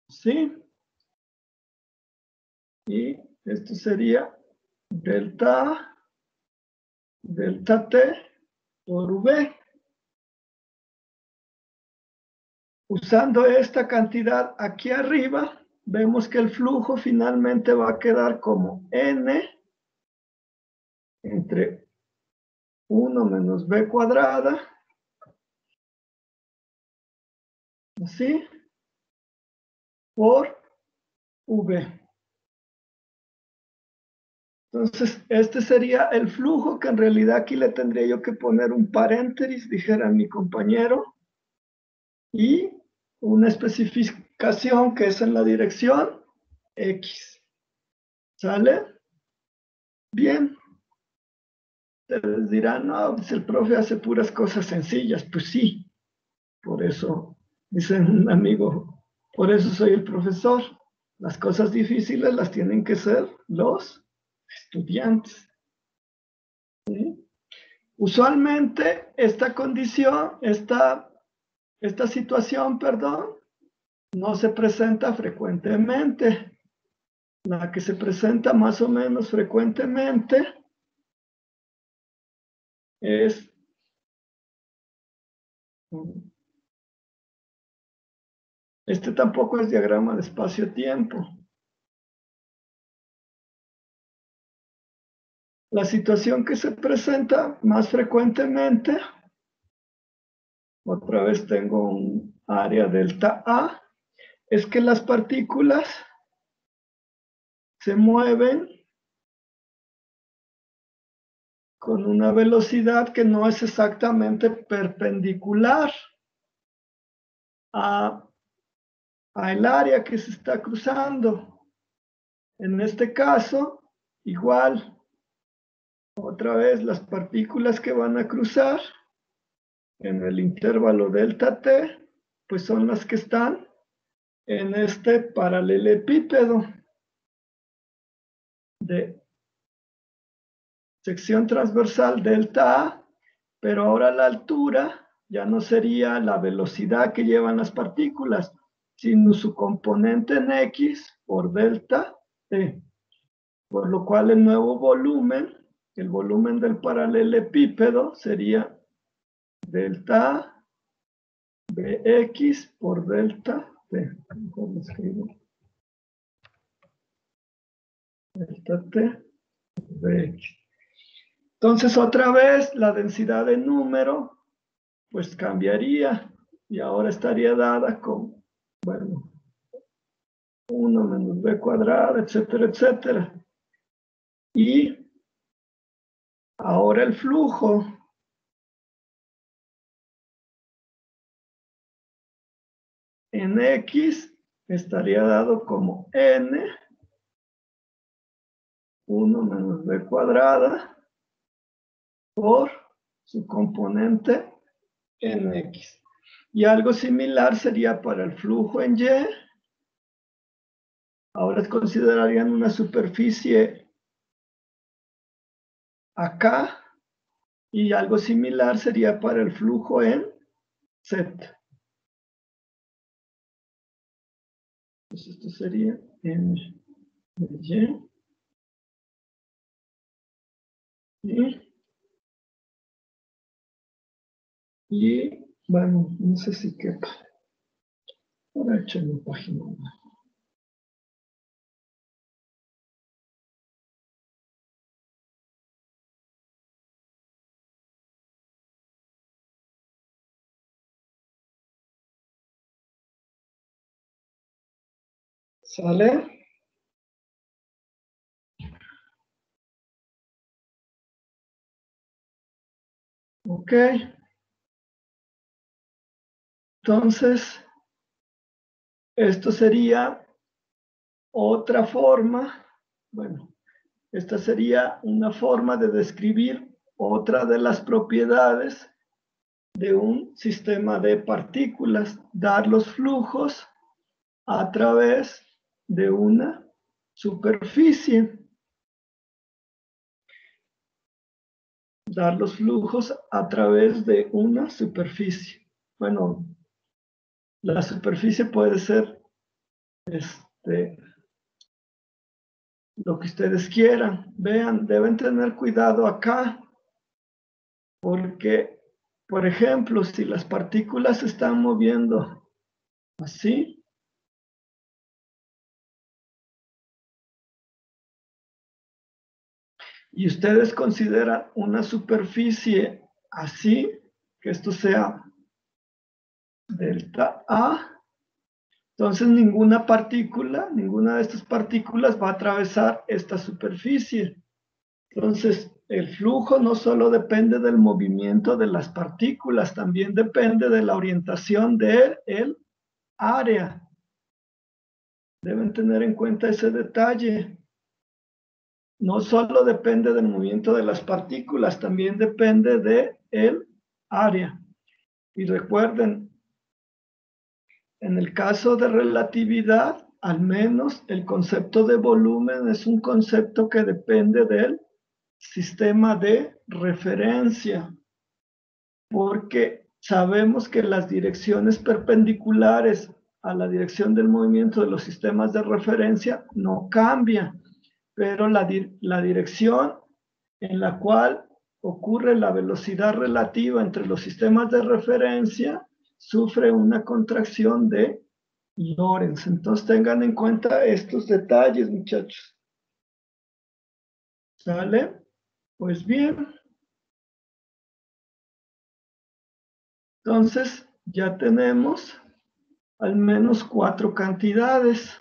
¿Sí? Y esto sería delta A, delta T por V. Usando esta cantidad aquí arriba, vemos que el flujo finalmente va a quedar como N entre 1 menos B cuadrada, así, por V. Entonces, este sería el flujo que en realidad aquí le tendría yo que poner un paréntesis, dijera mi compañero, y una especificación que es en la dirección X. ¿Sale? Bien. Ustedes dirán, no, pues el profe hace puras cosas sencillas. Pues sí, por eso, dice un amigo, por eso soy el profesor. Las cosas difíciles las tienen que ser los estudiantes. ¿Sí? Usualmente esta condición, esta situación, perdón, no se presenta frecuentemente. La que se presenta más o menos frecuentemente es este tampoco es diagrama de espacio-tiempo. La situación que se presenta más frecuentemente, otra vez tengo un área delta A, es que las partículas se mueven con una velocidad que no es exactamente perpendicular a el área que se está cruzando. En este caso, igual, otra vez las partículas que van a cruzar en el intervalo delta t, pues son las que están en este paralelepípedo de sección transversal delta A, pero ahora la altura ya no sería la velocidad que llevan las partículas, sino su componente en X por delta T, por lo cual el nuevo volumen, el volumen del paralelepípedo sería delta Bx por delta T. Mejor lo escribo. Delta T Bx. Entonces, otra vez, la densidad de número, pues cambiaría y ahora estaría dada con, bueno, 1 menos b cuadrada, etcétera, etcétera. Y ahora el flujo en X estaría dado como n, 1 menos b cuadrada, por su componente en X. Y algo similar sería para el flujo en Y. Ahora considerarían una superficie acá y algo similar sería para el flujo en Z. Entonces esto sería en Y bueno, no sé si quepa. Ahora échale una página más. ¿Sale? Ok. Entonces, esto sería otra forma, bueno, esta sería una forma de describir otra de las propiedades de un sistema de partículas, dar los flujos a través de una superficie. Dar los flujos a través de una superficie. Bueno, la superficie puede ser lo que ustedes quieran. Vean, deben tener cuidado acá, porque, por ejemplo, si las partículas se están moviendo así, y ustedes consideran una superficie así, que esto sea delta A, entonces ninguna de estas partículas va a atravesar esta superficie. Entonces, el flujo no solo depende del movimiento de las partículas, también depende de la orientación del área. Deben tener en cuenta ese detalle. No solo depende del movimiento de las partículas, también depende del área. Y recuerden, en el caso de relatividad, al menos el concepto de volumen es un concepto que depende del sistema de referencia, porque sabemos que las direcciones perpendiculares a la dirección del movimiento de los sistemas de referencia no cambian, pero la dirección en la cual ocurre la velocidad relativa entre los sistemas de referencia sufre una contracción de Lorentz. Entonces tengan en cuenta estos detalles, muchachos. ¿Sale? Pues bien. Entonces, ya tenemos al menos 4 cantidades.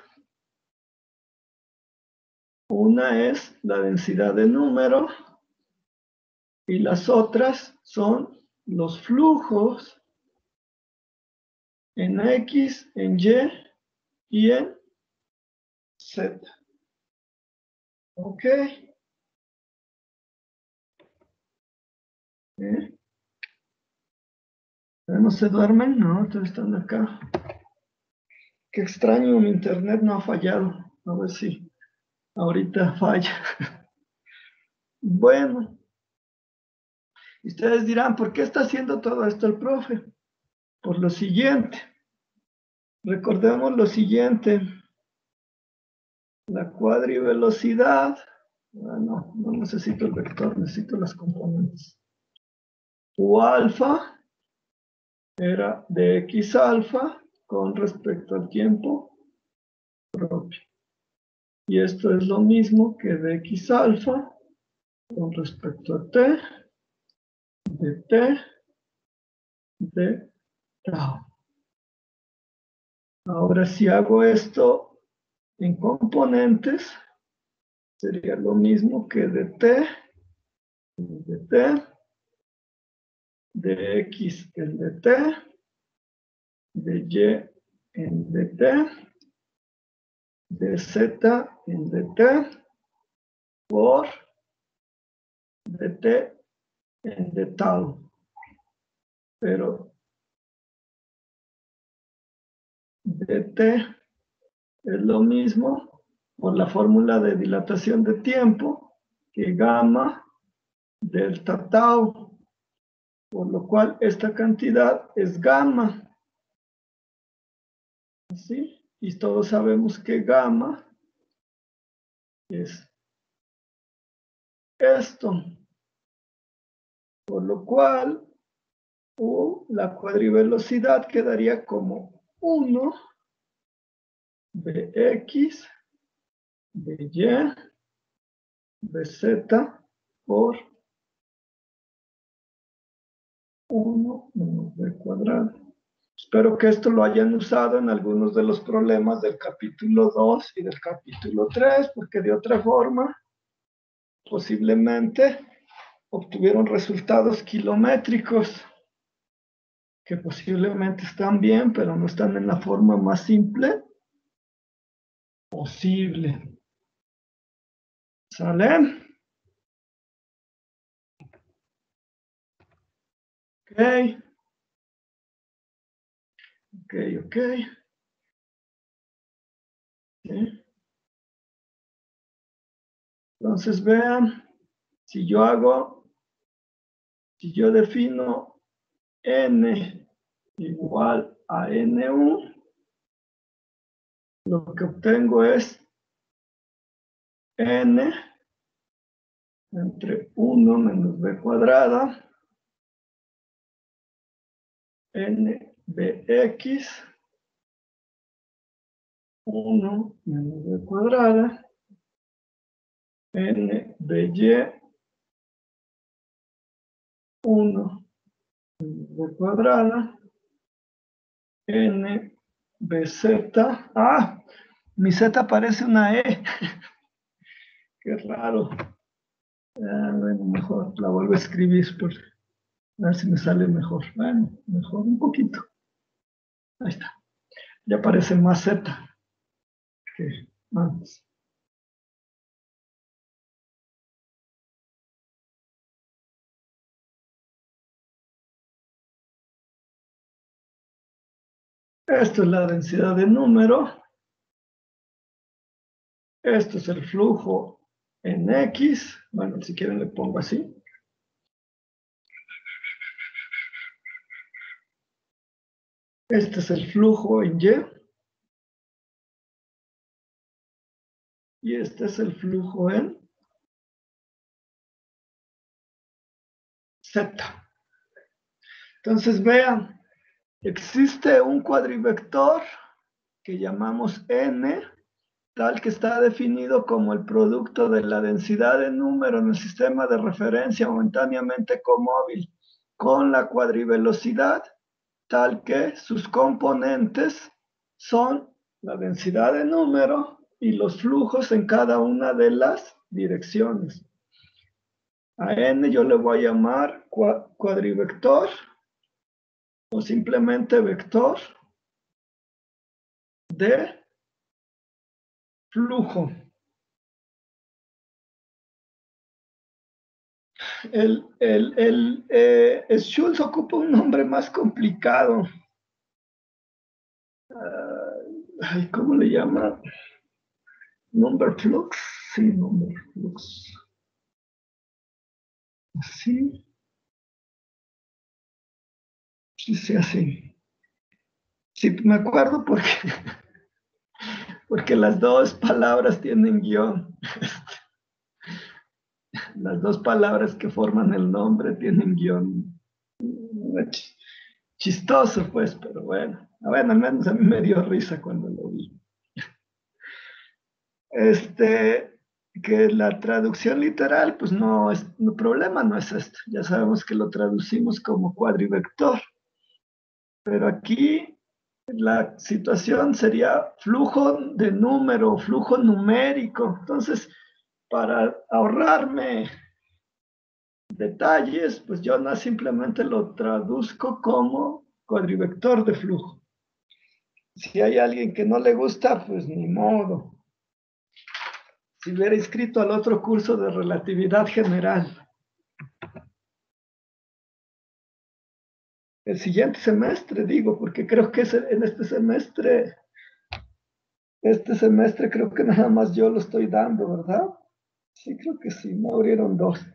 Una es la densidad de número y las otras son los flujos en X, en Y y en Z. ¿Ok? ¿No se duermen? No, todos están acá. Qué extraño, mi internet no ha fallado. A ver si ahorita falla. Bueno, ustedes dirán, ¿por qué está haciendo todo esto el profe? Por lo siguiente. Recordemos lo siguiente. La cuadrivelocidad. No necesito el vector, necesito las componentes. U alfa era de X alfa con respecto al tiempo propio. Y esto es lo mismo que de X alfa con respecto a t, de tau. Ahora si hago esto en componentes, sería lo mismo que de t, de x en dt, de y en dt, de z en dt, por dt en d tau. Pero dt es lo mismo por la fórmula de dilatación de tiempo que gamma delta tau, por lo cual esta cantidad es gamma. ¿Sí? Y todos sabemos que gamma es esto, por lo cual la cuadrivelocidad quedaría como 1 de x, de y, de z por 1 menos b cuadrado. Espero que esto lo hayan usado en algunos de los problemas del capítulo 2 y del capítulo 3, porque de otra forma, posiblemente obtuvieron resultados kilométricos que posiblemente están bien, pero no están en la forma más simple posible. ¿Sale? Ok. Ok. ¿Sí? Entonces vean, si yo defino n igual a nu, lo que obtengo es n entre 1 menos b cuadrada, n bx, 1 menos b cuadrada, n by, 1 menos b cuadrada, n bz. Mi z parece una e. Qué raro. Bueno, mejor la vuelvo a escribir por a ver si me sale mejor. Bueno, mejor un poquito. Ahí está. Ya parece más z que antes. Esto es la densidad de número. Esto es el flujo en X. Bueno, si quieren le pongo así. Este es el flujo en Y. Y este es el flujo en Z. Entonces vean, existe un cuadrivector que llamamos N, tal que está definido como el producto de la densidad de número en el sistema de referencia momentáneamente comóvil con la cuadrivelocidad tal que sus componentes son la densidad de número y los flujos en cada una de las direcciones. A n yo le voy a llamar cuadrivector o simplemente vector de flujo. Schulz ocupa un nombre más complicado. ¿Cómo le llama? Number flux. Sí, number flux. Así. Sí, así. Sí, me acuerdo porque las dos palabras tienen guión. Las dos palabras que forman el nombre tienen guión. Chistoso, pues, pero bueno. Bueno, al menos a mí me dio risa cuando lo vi. Que la traducción literal, pues no es, el problema no es esto. Ya sabemos que lo traducimos como cuadrivector. Pero aquí la situación sería flujo de número, flujo numérico. Entonces, para ahorrarme detalles, pues yo no simplemente lo traduzco como cuadrivector de flujo. Si hay alguien que no le gusta, pues ni modo. Si hubiera inscrito al otro curso de relatividad general. El siguiente semestre, digo, porque creo que en este semestre creo que nada más yo lo estoy dando, ¿verdad? Sí, creo que sí, me abrieron 2.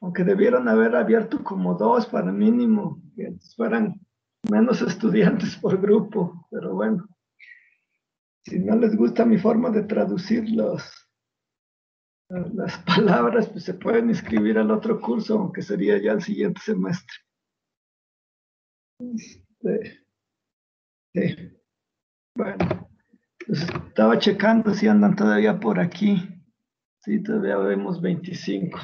Aunque debieron haber abierto como 2 para mínimo, que fueran menos estudiantes por grupo, pero bueno. Si no les gusta mi forma de traducir las palabras, pues se pueden inscribir al otro curso, aunque sería ya el siguiente semestre. Sí. Bueno, pues estaba checando si andan todavía por aquí. Sí, todavía vemos 25.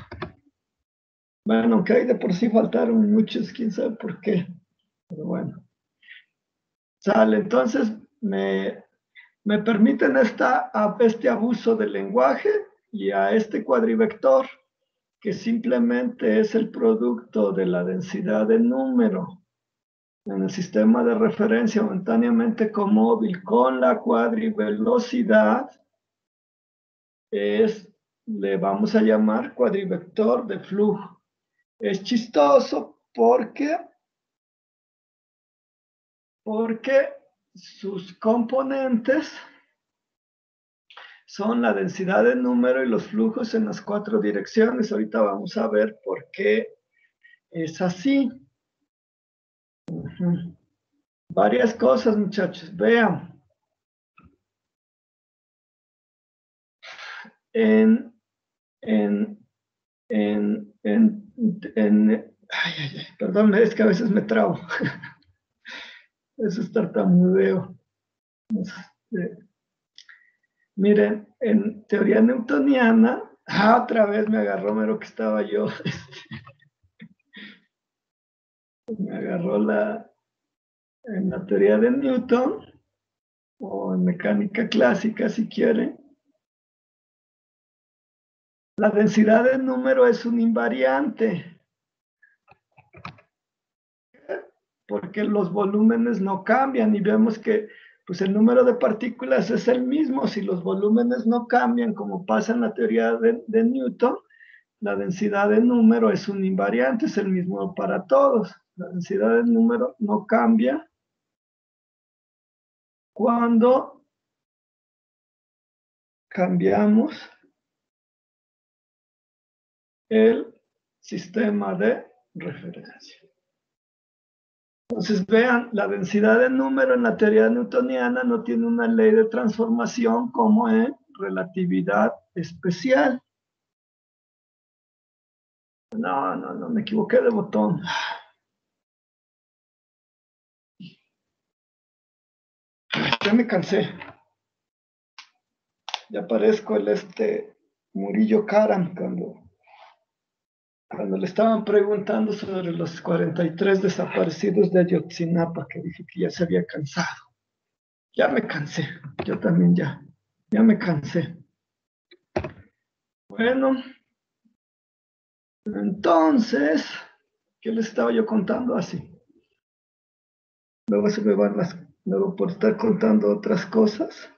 Bueno, aunque hay de por sí faltaron muchos, quién sabe por qué. Pero bueno. Sale, entonces me permiten este abuso del lenguaje y a este cuadrivector, que simplemente es el producto de la densidad de número en el sistema de referencia momentáneamente comóvil con la cuadrivelocidad, le vamos a llamar cuadrivector de flujo. Es chistoso porque sus componentes son la densidad de número y los flujos en las 4 direcciones. Ahorita vamos a ver por qué es así. Varias cosas, muchachos. Vean. Perdón, es que a veces me trabo. Eso es tartamudeo. Miren, en teoría newtoniana, otra vez me agarró mero que estaba yo. Me agarró en la teoría de Newton, o en mecánica clásica, si quieren. La densidad de número es un invariante, porque los volúmenes no cambian y vemos que pues el número de partículas es el mismo. Si los volúmenes no cambian, como pasa en la teoría de Newton, la densidad de número es un invariante, es el mismo para todos. La densidad de número no cambia cuando cambiamos el sistema de referencia. Entonces vean, la densidad de número en la teoría newtoniana no tiene una ley de transformación como en relatividad especial. No, me equivoqué de botón. Ya me cansé. Ya parezco el Murillo Karam cuando cuando le estaban preguntando sobre los 43 desaparecidos de Ayotzinapa, que dije que ya se había cansado. Ya me cansé, yo también ya me cansé. Bueno, entonces, ¿qué les estaba yo contando así? Luego se me van luego por estar contando otras cosas.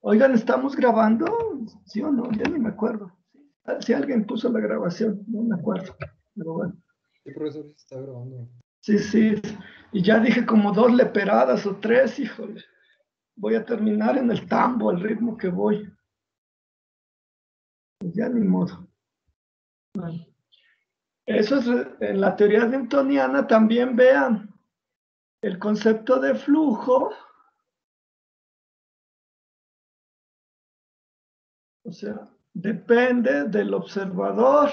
Oigan, ¿estamos grabando? ¿Sí o no? Ya ni me acuerdo. Si alguien puso la grabación, no me acuerdo. Pero bueno. Sí, profesor, sí está grabando. Sí. Y ya dije como 2 leperadas o 3, híjole. Voy a terminar en el tambo, al ritmo que voy. Pues ya ni modo. Bueno. Eso es en la teoría newtoniana. También vean el concepto de flujo. O sea, depende del observador.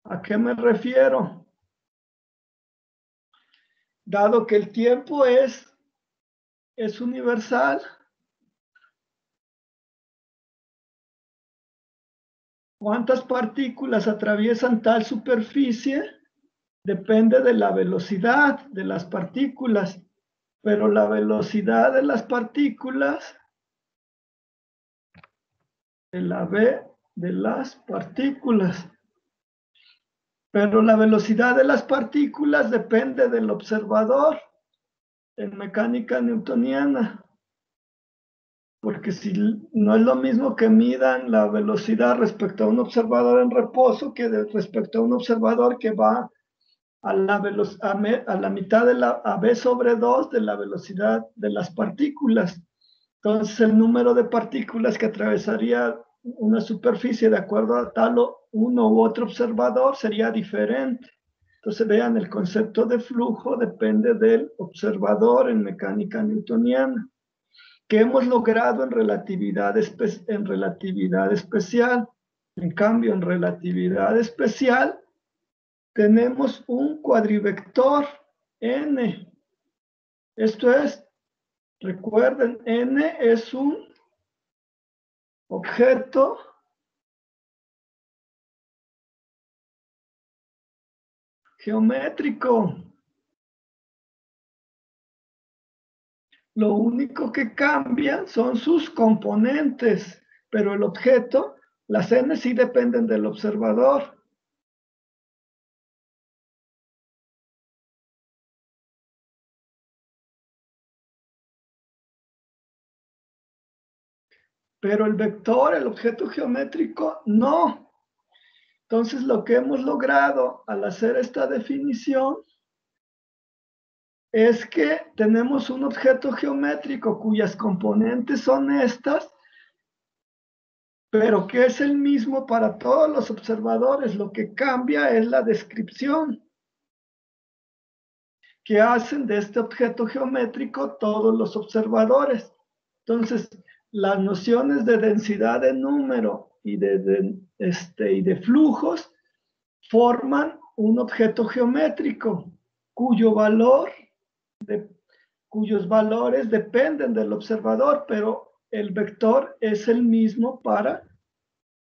¿A qué me refiero? Dado que el tiempo es universal, ¿cuántas partículas atraviesan tal superficie? Depende de la velocidad de las partículas, pero la velocidad de las partículas, de la v de las partículas, pero la velocidad de las partículas depende del observador en mecánica newtoniana. Porque si no es lo mismo que midan la velocidad respecto a un observador en reposo que respecto a un observador que va a la mitad de a v sobre 2 de la velocidad de las partículas. Entonces el número de partículas que atravesaría una superficie de acuerdo a tal uno u otro observador sería diferente. Entonces vean, el concepto de flujo depende del observador en mecánica newtoniana, que hemos logrado en relatividad especial. En cambio, en relatividad especial tenemos un cuadrivector n. Esto es, recuerden, n es un objeto geométrico. Lo único que cambia son sus componentes, pero el objeto, las n sí dependen del observador. Pero el vector, el objeto geométrico, no. Entonces, lo que hemos logrado al hacer esta definición es que tenemos un objeto geométrico cuyas componentes son estas, pero que es el mismo para todos los observadores. Lo que cambia es la descripción que hacen de este objeto geométrico todos los observadores. Entonces, las nociones de densidad de número y de flujos forman un objeto geométrico cuyos valores dependen del observador, pero el vector es el mismo para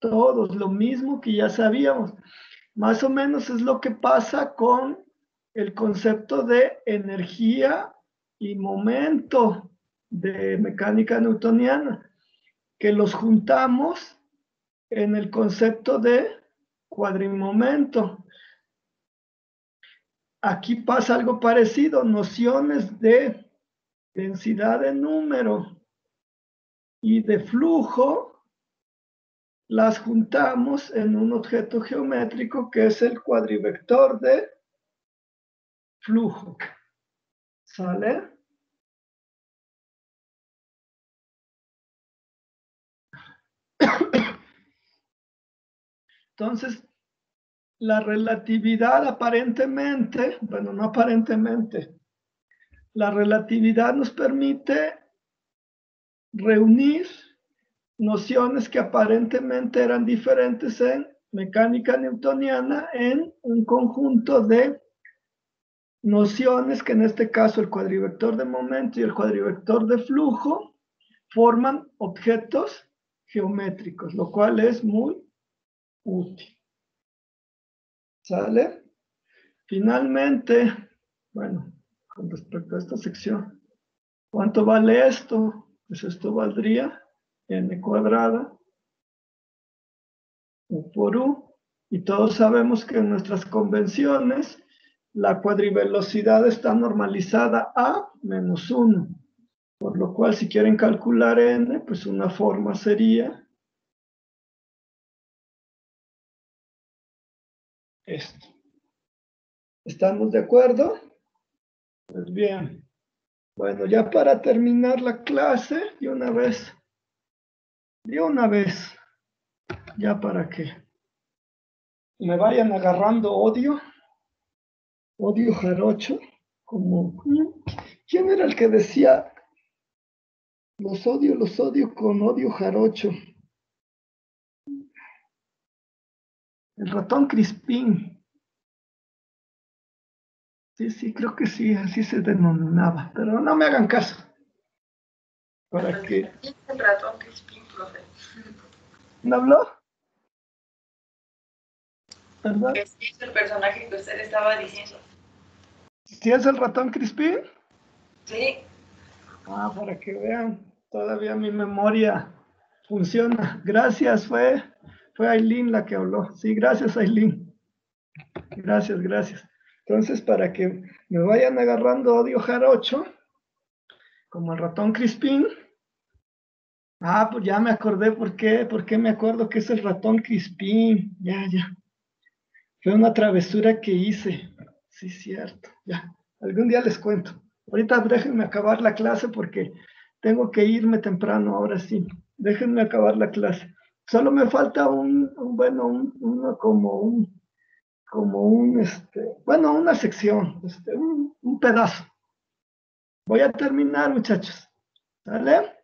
todos, lo mismo que ya sabíamos. Más o menos es lo que pasa con el concepto de energía y momento de mecánica newtoniana, que los juntamos en el concepto de cuadrimomento. Aquí pasa algo parecido, nociones de densidad de número y de flujo, las juntamos en un objeto geométrico que es el cuadrivector de flujo. ¿Sale? Entonces, la relatividad aparentemente, bueno, no aparentemente, la relatividad nos permite reunir nociones que aparentemente eran diferentes en mecánica newtoniana en un conjunto de nociones que en este caso el cuadrivector de momento y el cuadrivector de flujo forman objetos geométricos, lo cual es muy útil. ¿Sale? Finalmente, bueno, con respecto a esta sección, ¿cuánto vale esto? Pues esto valdría n cuadrada u por u, y todos sabemos que en nuestras convenciones la cuadrivelocidad está normalizada a menos 1, por lo cual si quieren calcular n, pues una forma sería esto. ¿Estamos de acuerdo? Pues bien. Bueno, ya para terminar la clase, de una vez, ya para que me vayan agarrando odio jarocho, como, ¿quién era el que decía, los odio con odio jarocho? El ratón Crispín. Sí, creo que sí, así se denominaba, pero no me hagan caso. Para que... El ratón Crispín, profe. ¿No habló? ¿Verdad? Ese es el personaje que usted estaba diciendo. ¿Sí es el ratón Crispín? Sí. Para que vean, todavía mi memoria funciona. Gracias, fue Aileen la que habló. Sí, gracias, Aileen. Gracias. Entonces, para que me vayan agarrando odio jarocho, como el ratón Crispín. Pues ya me acordé por qué me acuerdo que es el ratón Crispín. Ya. Fue una travesura que hice. Sí, cierto. Ya, algún día les cuento. Ahorita déjenme acabar la clase porque tengo que irme temprano, ahora sí. Déjenme acabar la clase. Solo me falta una sección, un pedazo. Voy a terminar, muchachos. ¿Sale?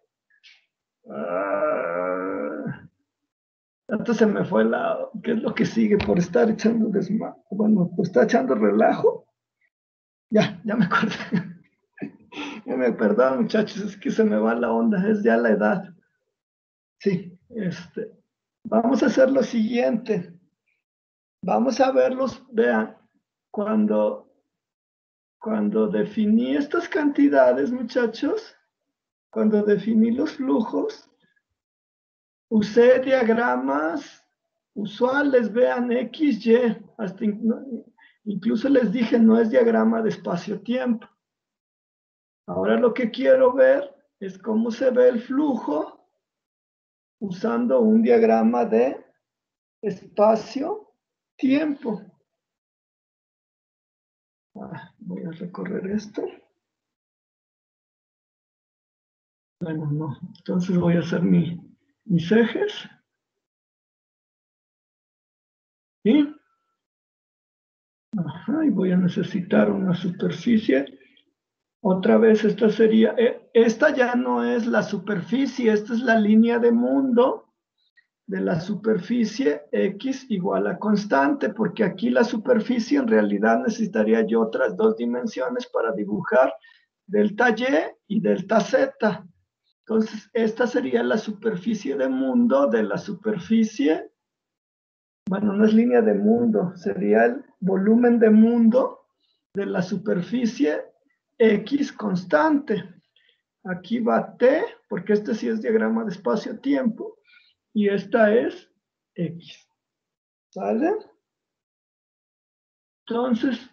Entonces se me fue ¿qué es lo que sigue? Por estar echando por estar echando relajo. Ya me acordé. Perdón, muchachos, es que se me va la onda, es ya la edad. Sí, vamos a hacer lo siguiente. Vamos a verlos, vean, cuando definí estas cantidades, muchachos, cuando definí los flujos, usé diagramas usuales, vean, X, Y, hasta incluso les dije, no es diagrama de espacio-tiempo. Ahora lo que quiero ver es cómo se ve el flujo usando un diagrama de espacio-tiempo. Voy a recorrer esto. Bueno, no. Entonces voy a hacer mis ejes. ¿Sí? Y voy a necesitar una superficie. Otra vez esta sería, esta ya no es la superficie, esta es la línea de mundo de la superficie X igual a constante, porque aquí la superficie en realidad necesitaría yo otras dos dimensiones para dibujar delta Y y delta Z. Entonces, esta sería la superficie de mundo de la superficie, bueno, no es línea de mundo, sería el volumen de mundo de la superficie X constante. Aquí va T, porque este sí es diagrama de espacio-tiempo, y esta es X. ¿Sale? Entonces,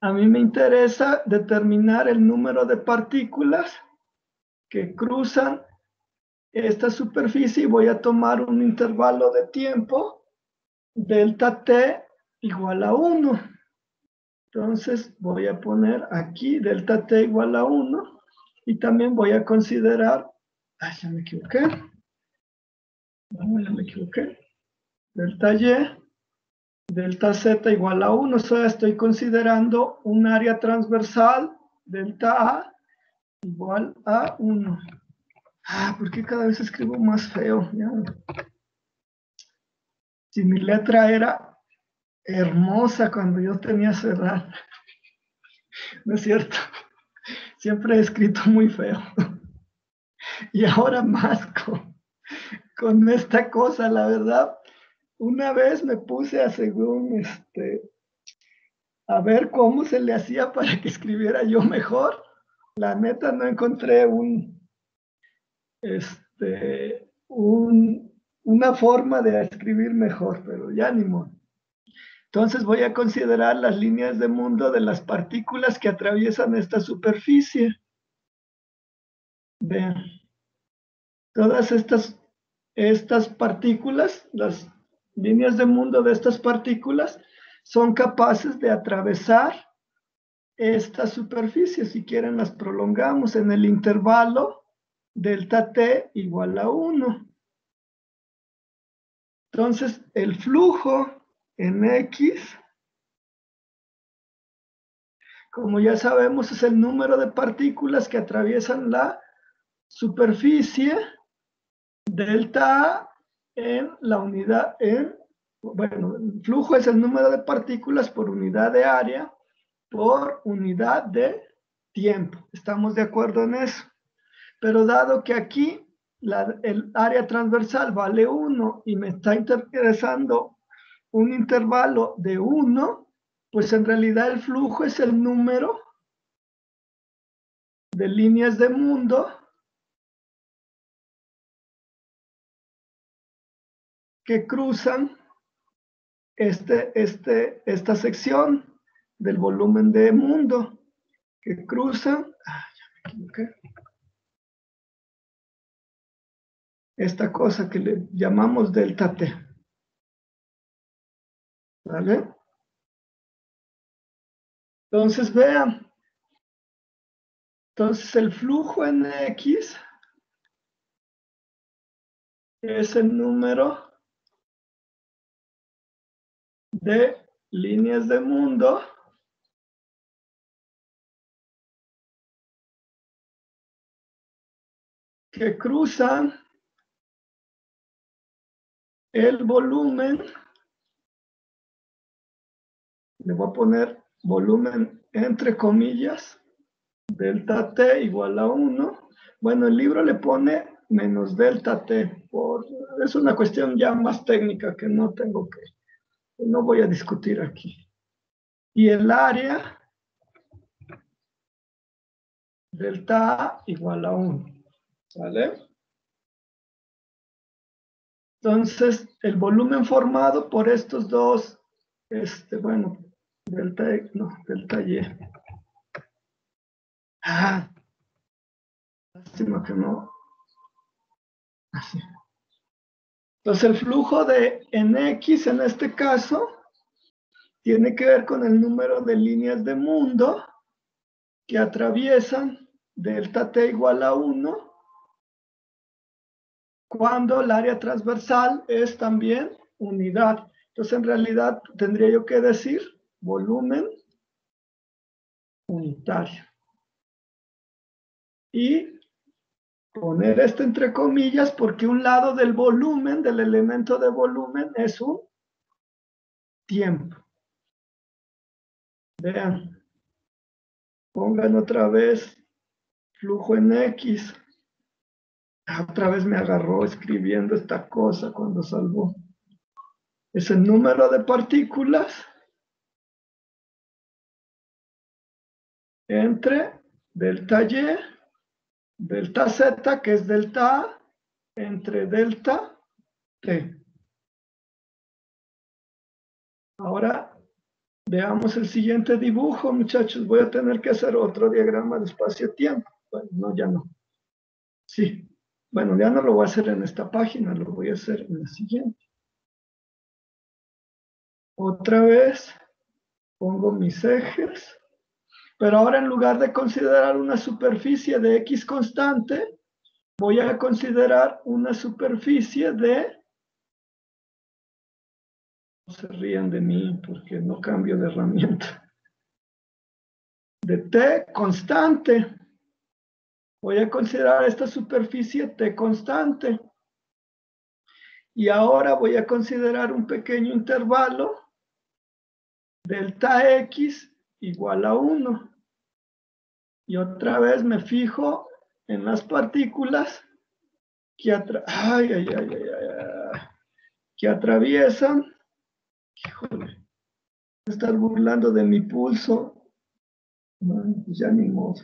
a mí me interesa determinar el número de partículas que cruzan esta superficie y voy a tomar un intervalo de tiempo, delta T igual a 1. Entonces voy a poner aquí delta T igual a 1 y también voy a considerar, ya me equivoqué, delta Y, delta Z igual a 1, o sea, estoy considerando un área transversal, delta A igual a 1. ¿Por qué cada vez escribo más feo? Ya. Si mi letra era hermosa cuando yo tenía esa edad. No es cierto. Siempre he escrito muy feo. Y ahora más con esta cosa, la verdad. Una vez me puse a a ver cómo se le hacía para que escribiera yo mejor. La neta no encontré una forma de escribir mejor, pero ya ni modo. Entonces voy a considerar las líneas de mundo de las partículas que atraviesan esta superficie. Vean, todas estas partículas, las líneas de mundo de estas partículas, son capaces de atravesar esta superficie. Si quieren, las prolongamos en el intervalo delta t igual a 1. Entonces, el flujo en X, como ya sabemos, es el número de partículas que atraviesan la superficie delta A en la unidad, bueno, el flujo es el número de partículas por unidad de área por unidad de tiempo. ¿Estamos de acuerdo en eso? Pero dado que aquí el área transversal vale 1 y me está interesando un intervalo de 1, pues en realidad el flujo es el número de líneas de mundo que cruzan esta sección del volumen de mundo, que cruzan, ya me equivoqué, esta cosa que le llamamos delta T. ¿Vale? Entonces vean, entonces el flujo en X es el número de líneas de mundo que cruzan el volumen, le voy a poner volumen entre comillas, delta T igual a 1. Bueno, el libro le pone menos delta T, es una cuestión ya más técnica que no voy a discutir aquí. Y el área delta A igual a 1, ¿vale? Entonces, el volumen formado por estos dos, bueno, delta Y. Lástima que no. Así. Entonces, el flujo en X, en este caso, tiene que ver con el número de líneas de mundo que atraviesan delta T igual a 1 cuando el área transversal es también unidad. Entonces, en realidad, tendría yo que decir volumen unitario. Y poner esto entre comillas porque un lado del volumen, del elemento de volumen, es un tiempo. Vean. Pongan otra vez flujo en X. Otra vez me agarró escribiendo esta cosa cuando salvó. Es el número de partículas entre delta Y, delta Z, que es delta A, entre delta T. Ahora veamos el siguiente dibujo, muchachos. Voy a tener que hacer otro diagrama de espacio-tiempo. Bueno, no, ya no. Sí. Bueno, ya no lo voy a hacer en esta página, lo voy a hacer en la siguiente. Otra vez pongo mis ejes. Pero ahora en lugar de considerar una superficie de X constante, voy a considerar una superficie de... No se rían de mí porque no cambio de herramienta. De T constante. Voy a considerar esta superficie T constante. Y ahora voy a considerar un pequeño intervalo delta X igual a 1. Y otra vez me fijo en las partículas que que atraviesan, híjole, estar burlando de mi pulso, bueno, pues ya ni modo.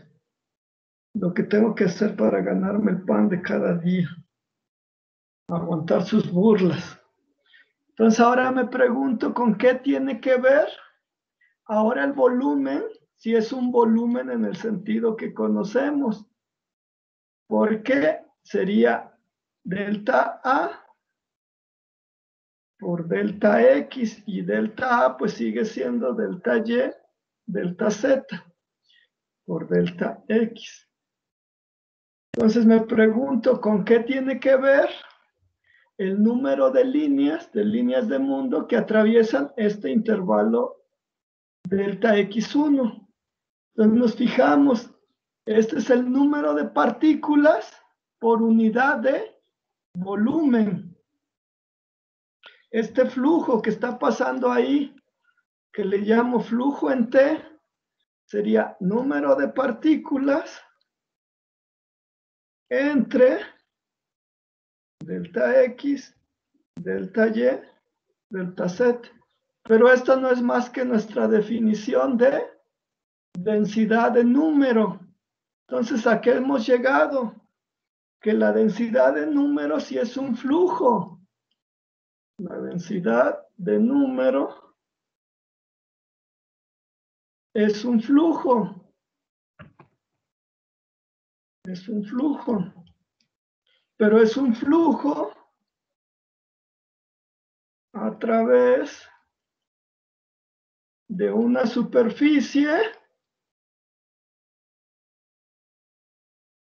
Lo que tengo que hacer para ganarme el pan de cada día, aguantar sus burlas. Entonces ahora me pregunto, ¿con qué tiene que ver? Ahora el volumen, si es un volumen en el sentido que conocemos, porque sería delta A por delta X, y delta A pues sigue siendo delta Y, delta Z por delta X. Entonces me pregunto, ¿con qué tiene que ver el número de líneas de mundo que atraviesan este intervalo delta X1? Entonces nos fijamos, este es el número de partículas por unidad de volumen. Este flujo que está pasando ahí, que le llamo flujo en T, sería número de partículas entre delta X, delta Y, delta Z. Pero esto no es más que nuestra definición de densidad de número. Entonces, ¿a qué hemos llegado? Que la densidad de número sí es un flujo. La densidad de número es un flujo. Es un flujo. Pero es un flujo a través de una superficie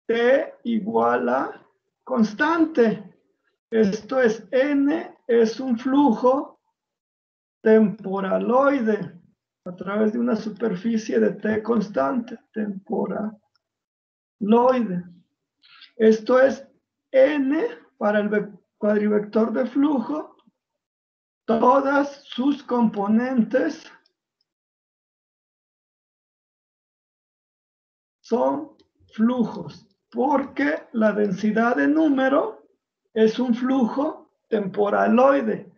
T igual a constante. Esto es N, es un flujo temporaloide a través de una superficie de T constante, temporaloide. Esto es N para el cuadrivector de flujo, todas sus componentes son flujos, porque la densidad de número es un flujo temporaloide.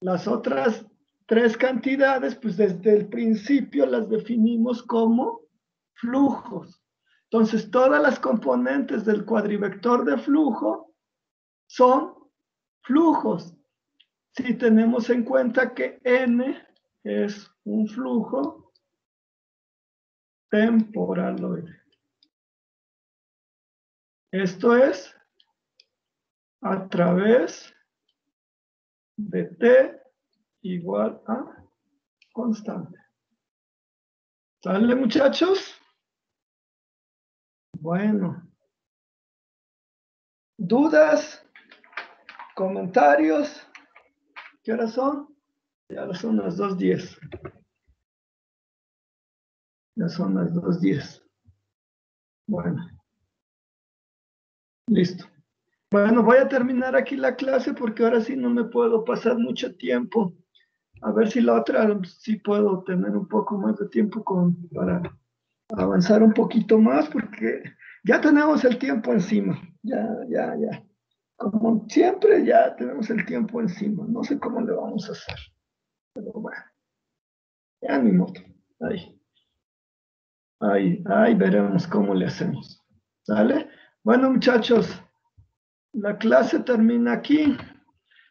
Las otras tres cantidades, pues desde el principio las definimos como flujos. Entonces, todas las componentes del cuadrivector de flujo son flujos. Si tenemos en cuenta que N es un flujo temporaloide. Esto es a través de T igual a constante. ¿Sale, muchachos? Bueno. ¿Dudas? ¿Comentarios? ¿Qué horas son? Ya son las 2:10. Ya son las 2:10. Bueno. Listo. Bueno, voy a terminar aquí la clase porque ahora sí no me puedo pasar mucho tiempo. A ver si la otra sí puedo tener un poco más de tiempo para avanzar un poquito más, porque ya tenemos el tiempo encima. Ya. Como siempre, ya tenemos el tiempo encima. No sé cómo le vamos a hacer. Pero bueno, ya ni modo. Ahí veremos cómo le hacemos. ¿Sale? Bueno, muchachos, la clase termina aquí.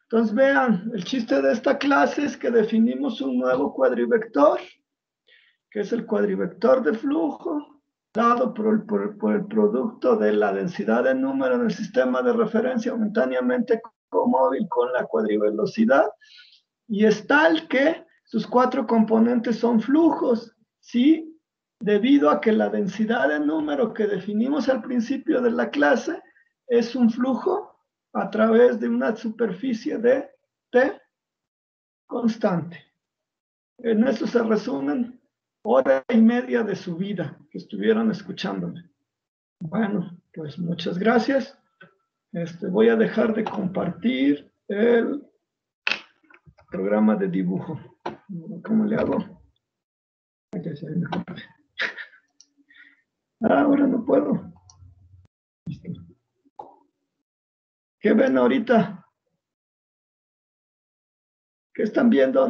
Entonces vean, el chiste de esta clase es que definimos un nuevo cuadrivector, que es el cuadrivector de flujo, dado por el producto de la densidad de número en el sistema de referencia momentáneamente comóvil con la cuadrivelocidad, y es tal que sus cuatro componentes son flujos, ¿sí? Debido a que la densidad de número que definimos al principio de la clase es un flujo a través de una superficie de T constante. En eso se resumen 1:30 de su vida que estuvieron escuchándome. Bueno, pues muchas gracias. Voy a dejar de compartir el programa de dibujo. ¿Cómo le hago? Ahora no puedo. Listo. ¿Qué ven ahorita? ¿Qué están viendo?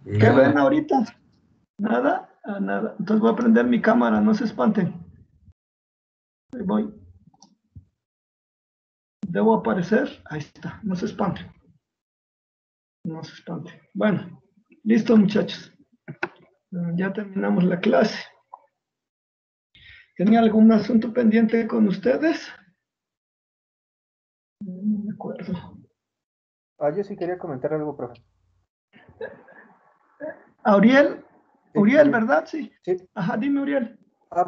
¿Qué ven ahorita? ¿Nada? Ah, nada. Entonces voy a prender mi cámara, no se espanten. Ahí voy. ¿Debo aparecer? Ahí está, no se espanten. No se espanten. Bueno, listo muchachos. Ya terminamos la clase. ¿Tenía algún asunto pendiente con ustedes? No me acuerdo. Yo sí quería comentar algo, profe. ¿A Uriel? Sí, Uriel, ¿verdad? Sí. Sí. Ajá, dime Uriel.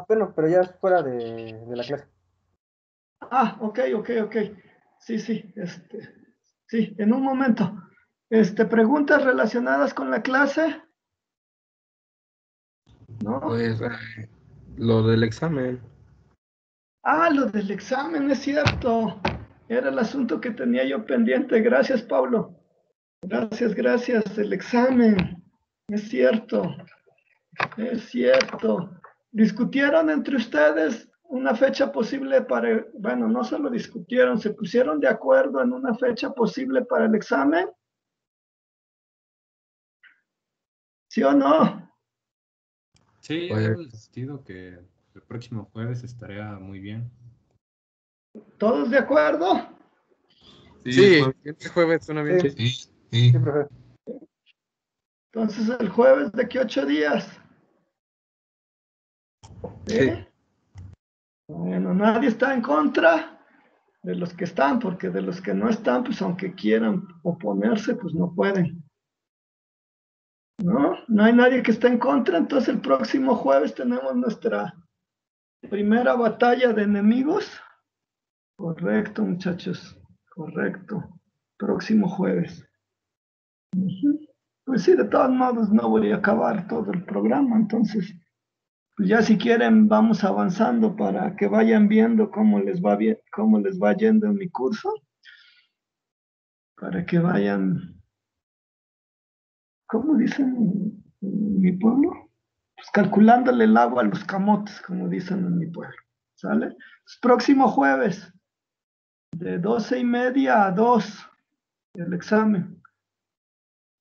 Bueno, pero ya es fuera de la clase. Ok. Sí, sí, en un momento. ¿Preguntas relacionadas con la clase? ¿No? Pues lo del examen. Lo del examen, es cierto. Era el asunto que tenía yo pendiente. Gracias, Pablo. Gracias. El examen. Es cierto. ¿Discutieron entre ustedes una fecha posible para, bueno, no solo discutieron, se pusieron de acuerdo en una fecha posible para el examen? ¿Sí o no? Sí, Pues- habíamos decidido que el próximo jueves estaría muy bien. ¿Todos de acuerdo? Sí, este jueves suena bien. Sí, profe. Entonces el jueves de qué 8 días. ¿Sí? Bueno, nadie está en contra de los que están, porque de los que no están, pues aunque quieran oponerse, pues no pueden. No hay nadie que esté en contra, entonces el próximo jueves tenemos nuestra primera batalla de enemigos. Correcto, muchachos, correcto. Próximo jueves. Pues sí, de todos modos no voy a acabar todo el programa, entonces, pues ya si quieren vamos avanzando para que vayan viendo cómo les va bien, cómo les va yendo en mi curso, para que vayan, ¿cómo dicen en mi pueblo? Pues calculándole el agua a los camotes, como dicen en mi pueblo, ¿sale? Pues, próximo jueves, de 12:30 a 2, el examen,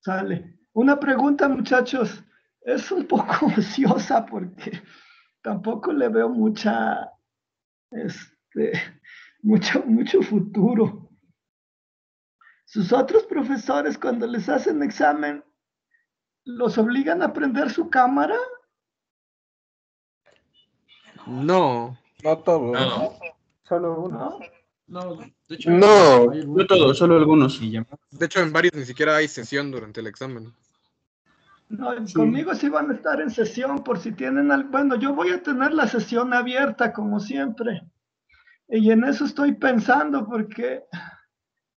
¿sale? Una pregunta, muchachos, es un poco ociosa porque tampoco le veo mucho futuro. Sus otros profesores, cuando les hacen examen, ¿los obligan a prender su cámara? No todos. No. Solo uno. ¿No? No, de hecho, No, hay no todos, solo algunos. y llamadas. De hecho, en varios ni siquiera hay sesión durante el examen. No, Sí. conmigo sí van a estar en sesión por si tienen bueno, yo voy a tener la sesión abierta como siempre. Y en eso estoy pensando porque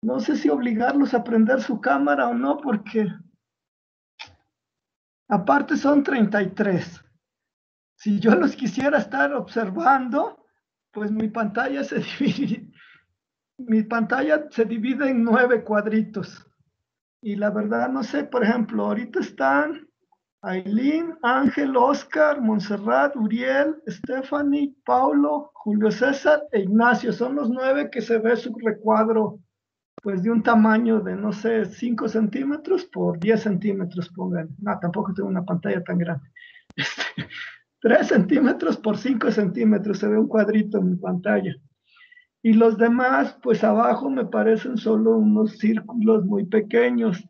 no sé si obligarlos a prender su cámara o no, porque aparte son 33. Si yo los quisiera estar observando, pues mi pantalla se divide en 9 cuadritos. Y la verdad, no sé, por ejemplo, ahorita están Aileen, Ángel, Oscar, Montserrat, Uriel, Stephanie, Paulo, Julio César e Ignacio. Son los 9 que se ve su recuadro, pues de un tamaño de, no sé, 5 centímetros por 10 centímetros, pongan. No, tampoco tengo una pantalla tan grande. 3 centímetros por 5 centímetros se ve un cuadrito en mi pantalla. Y los demás, pues abajo me parecen solo unos círculos muy pequeños.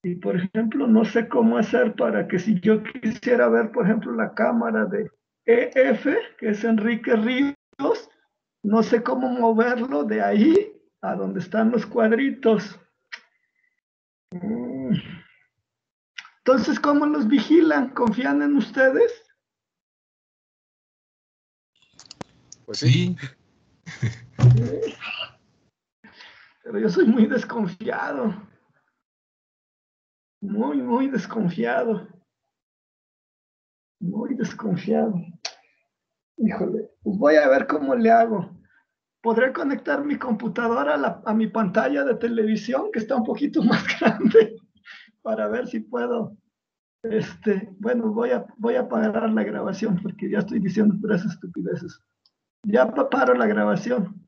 Y por ejemplo, no sé cómo hacer para que si yo quisiera ver, por ejemplo, la cámara de EF, que es Enrique Ríos, no sé cómo moverlo de ahí a donde están los cuadritos. Entonces, ¿cómo los vigilan? ¿Confían en ustedes? Pues sí. Pero yo soy muy desconfiado. Muy desconfiado. Muy desconfiado. Híjole, pues voy a ver cómo le hago. ¿Podré conectar mi computadora a mi pantalla de televisión, que está un poquito más grande, para ver si puedo Bueno, voy a parar la grabación porque ya estoy diciendo puras estupideces. Ya paro la grabación.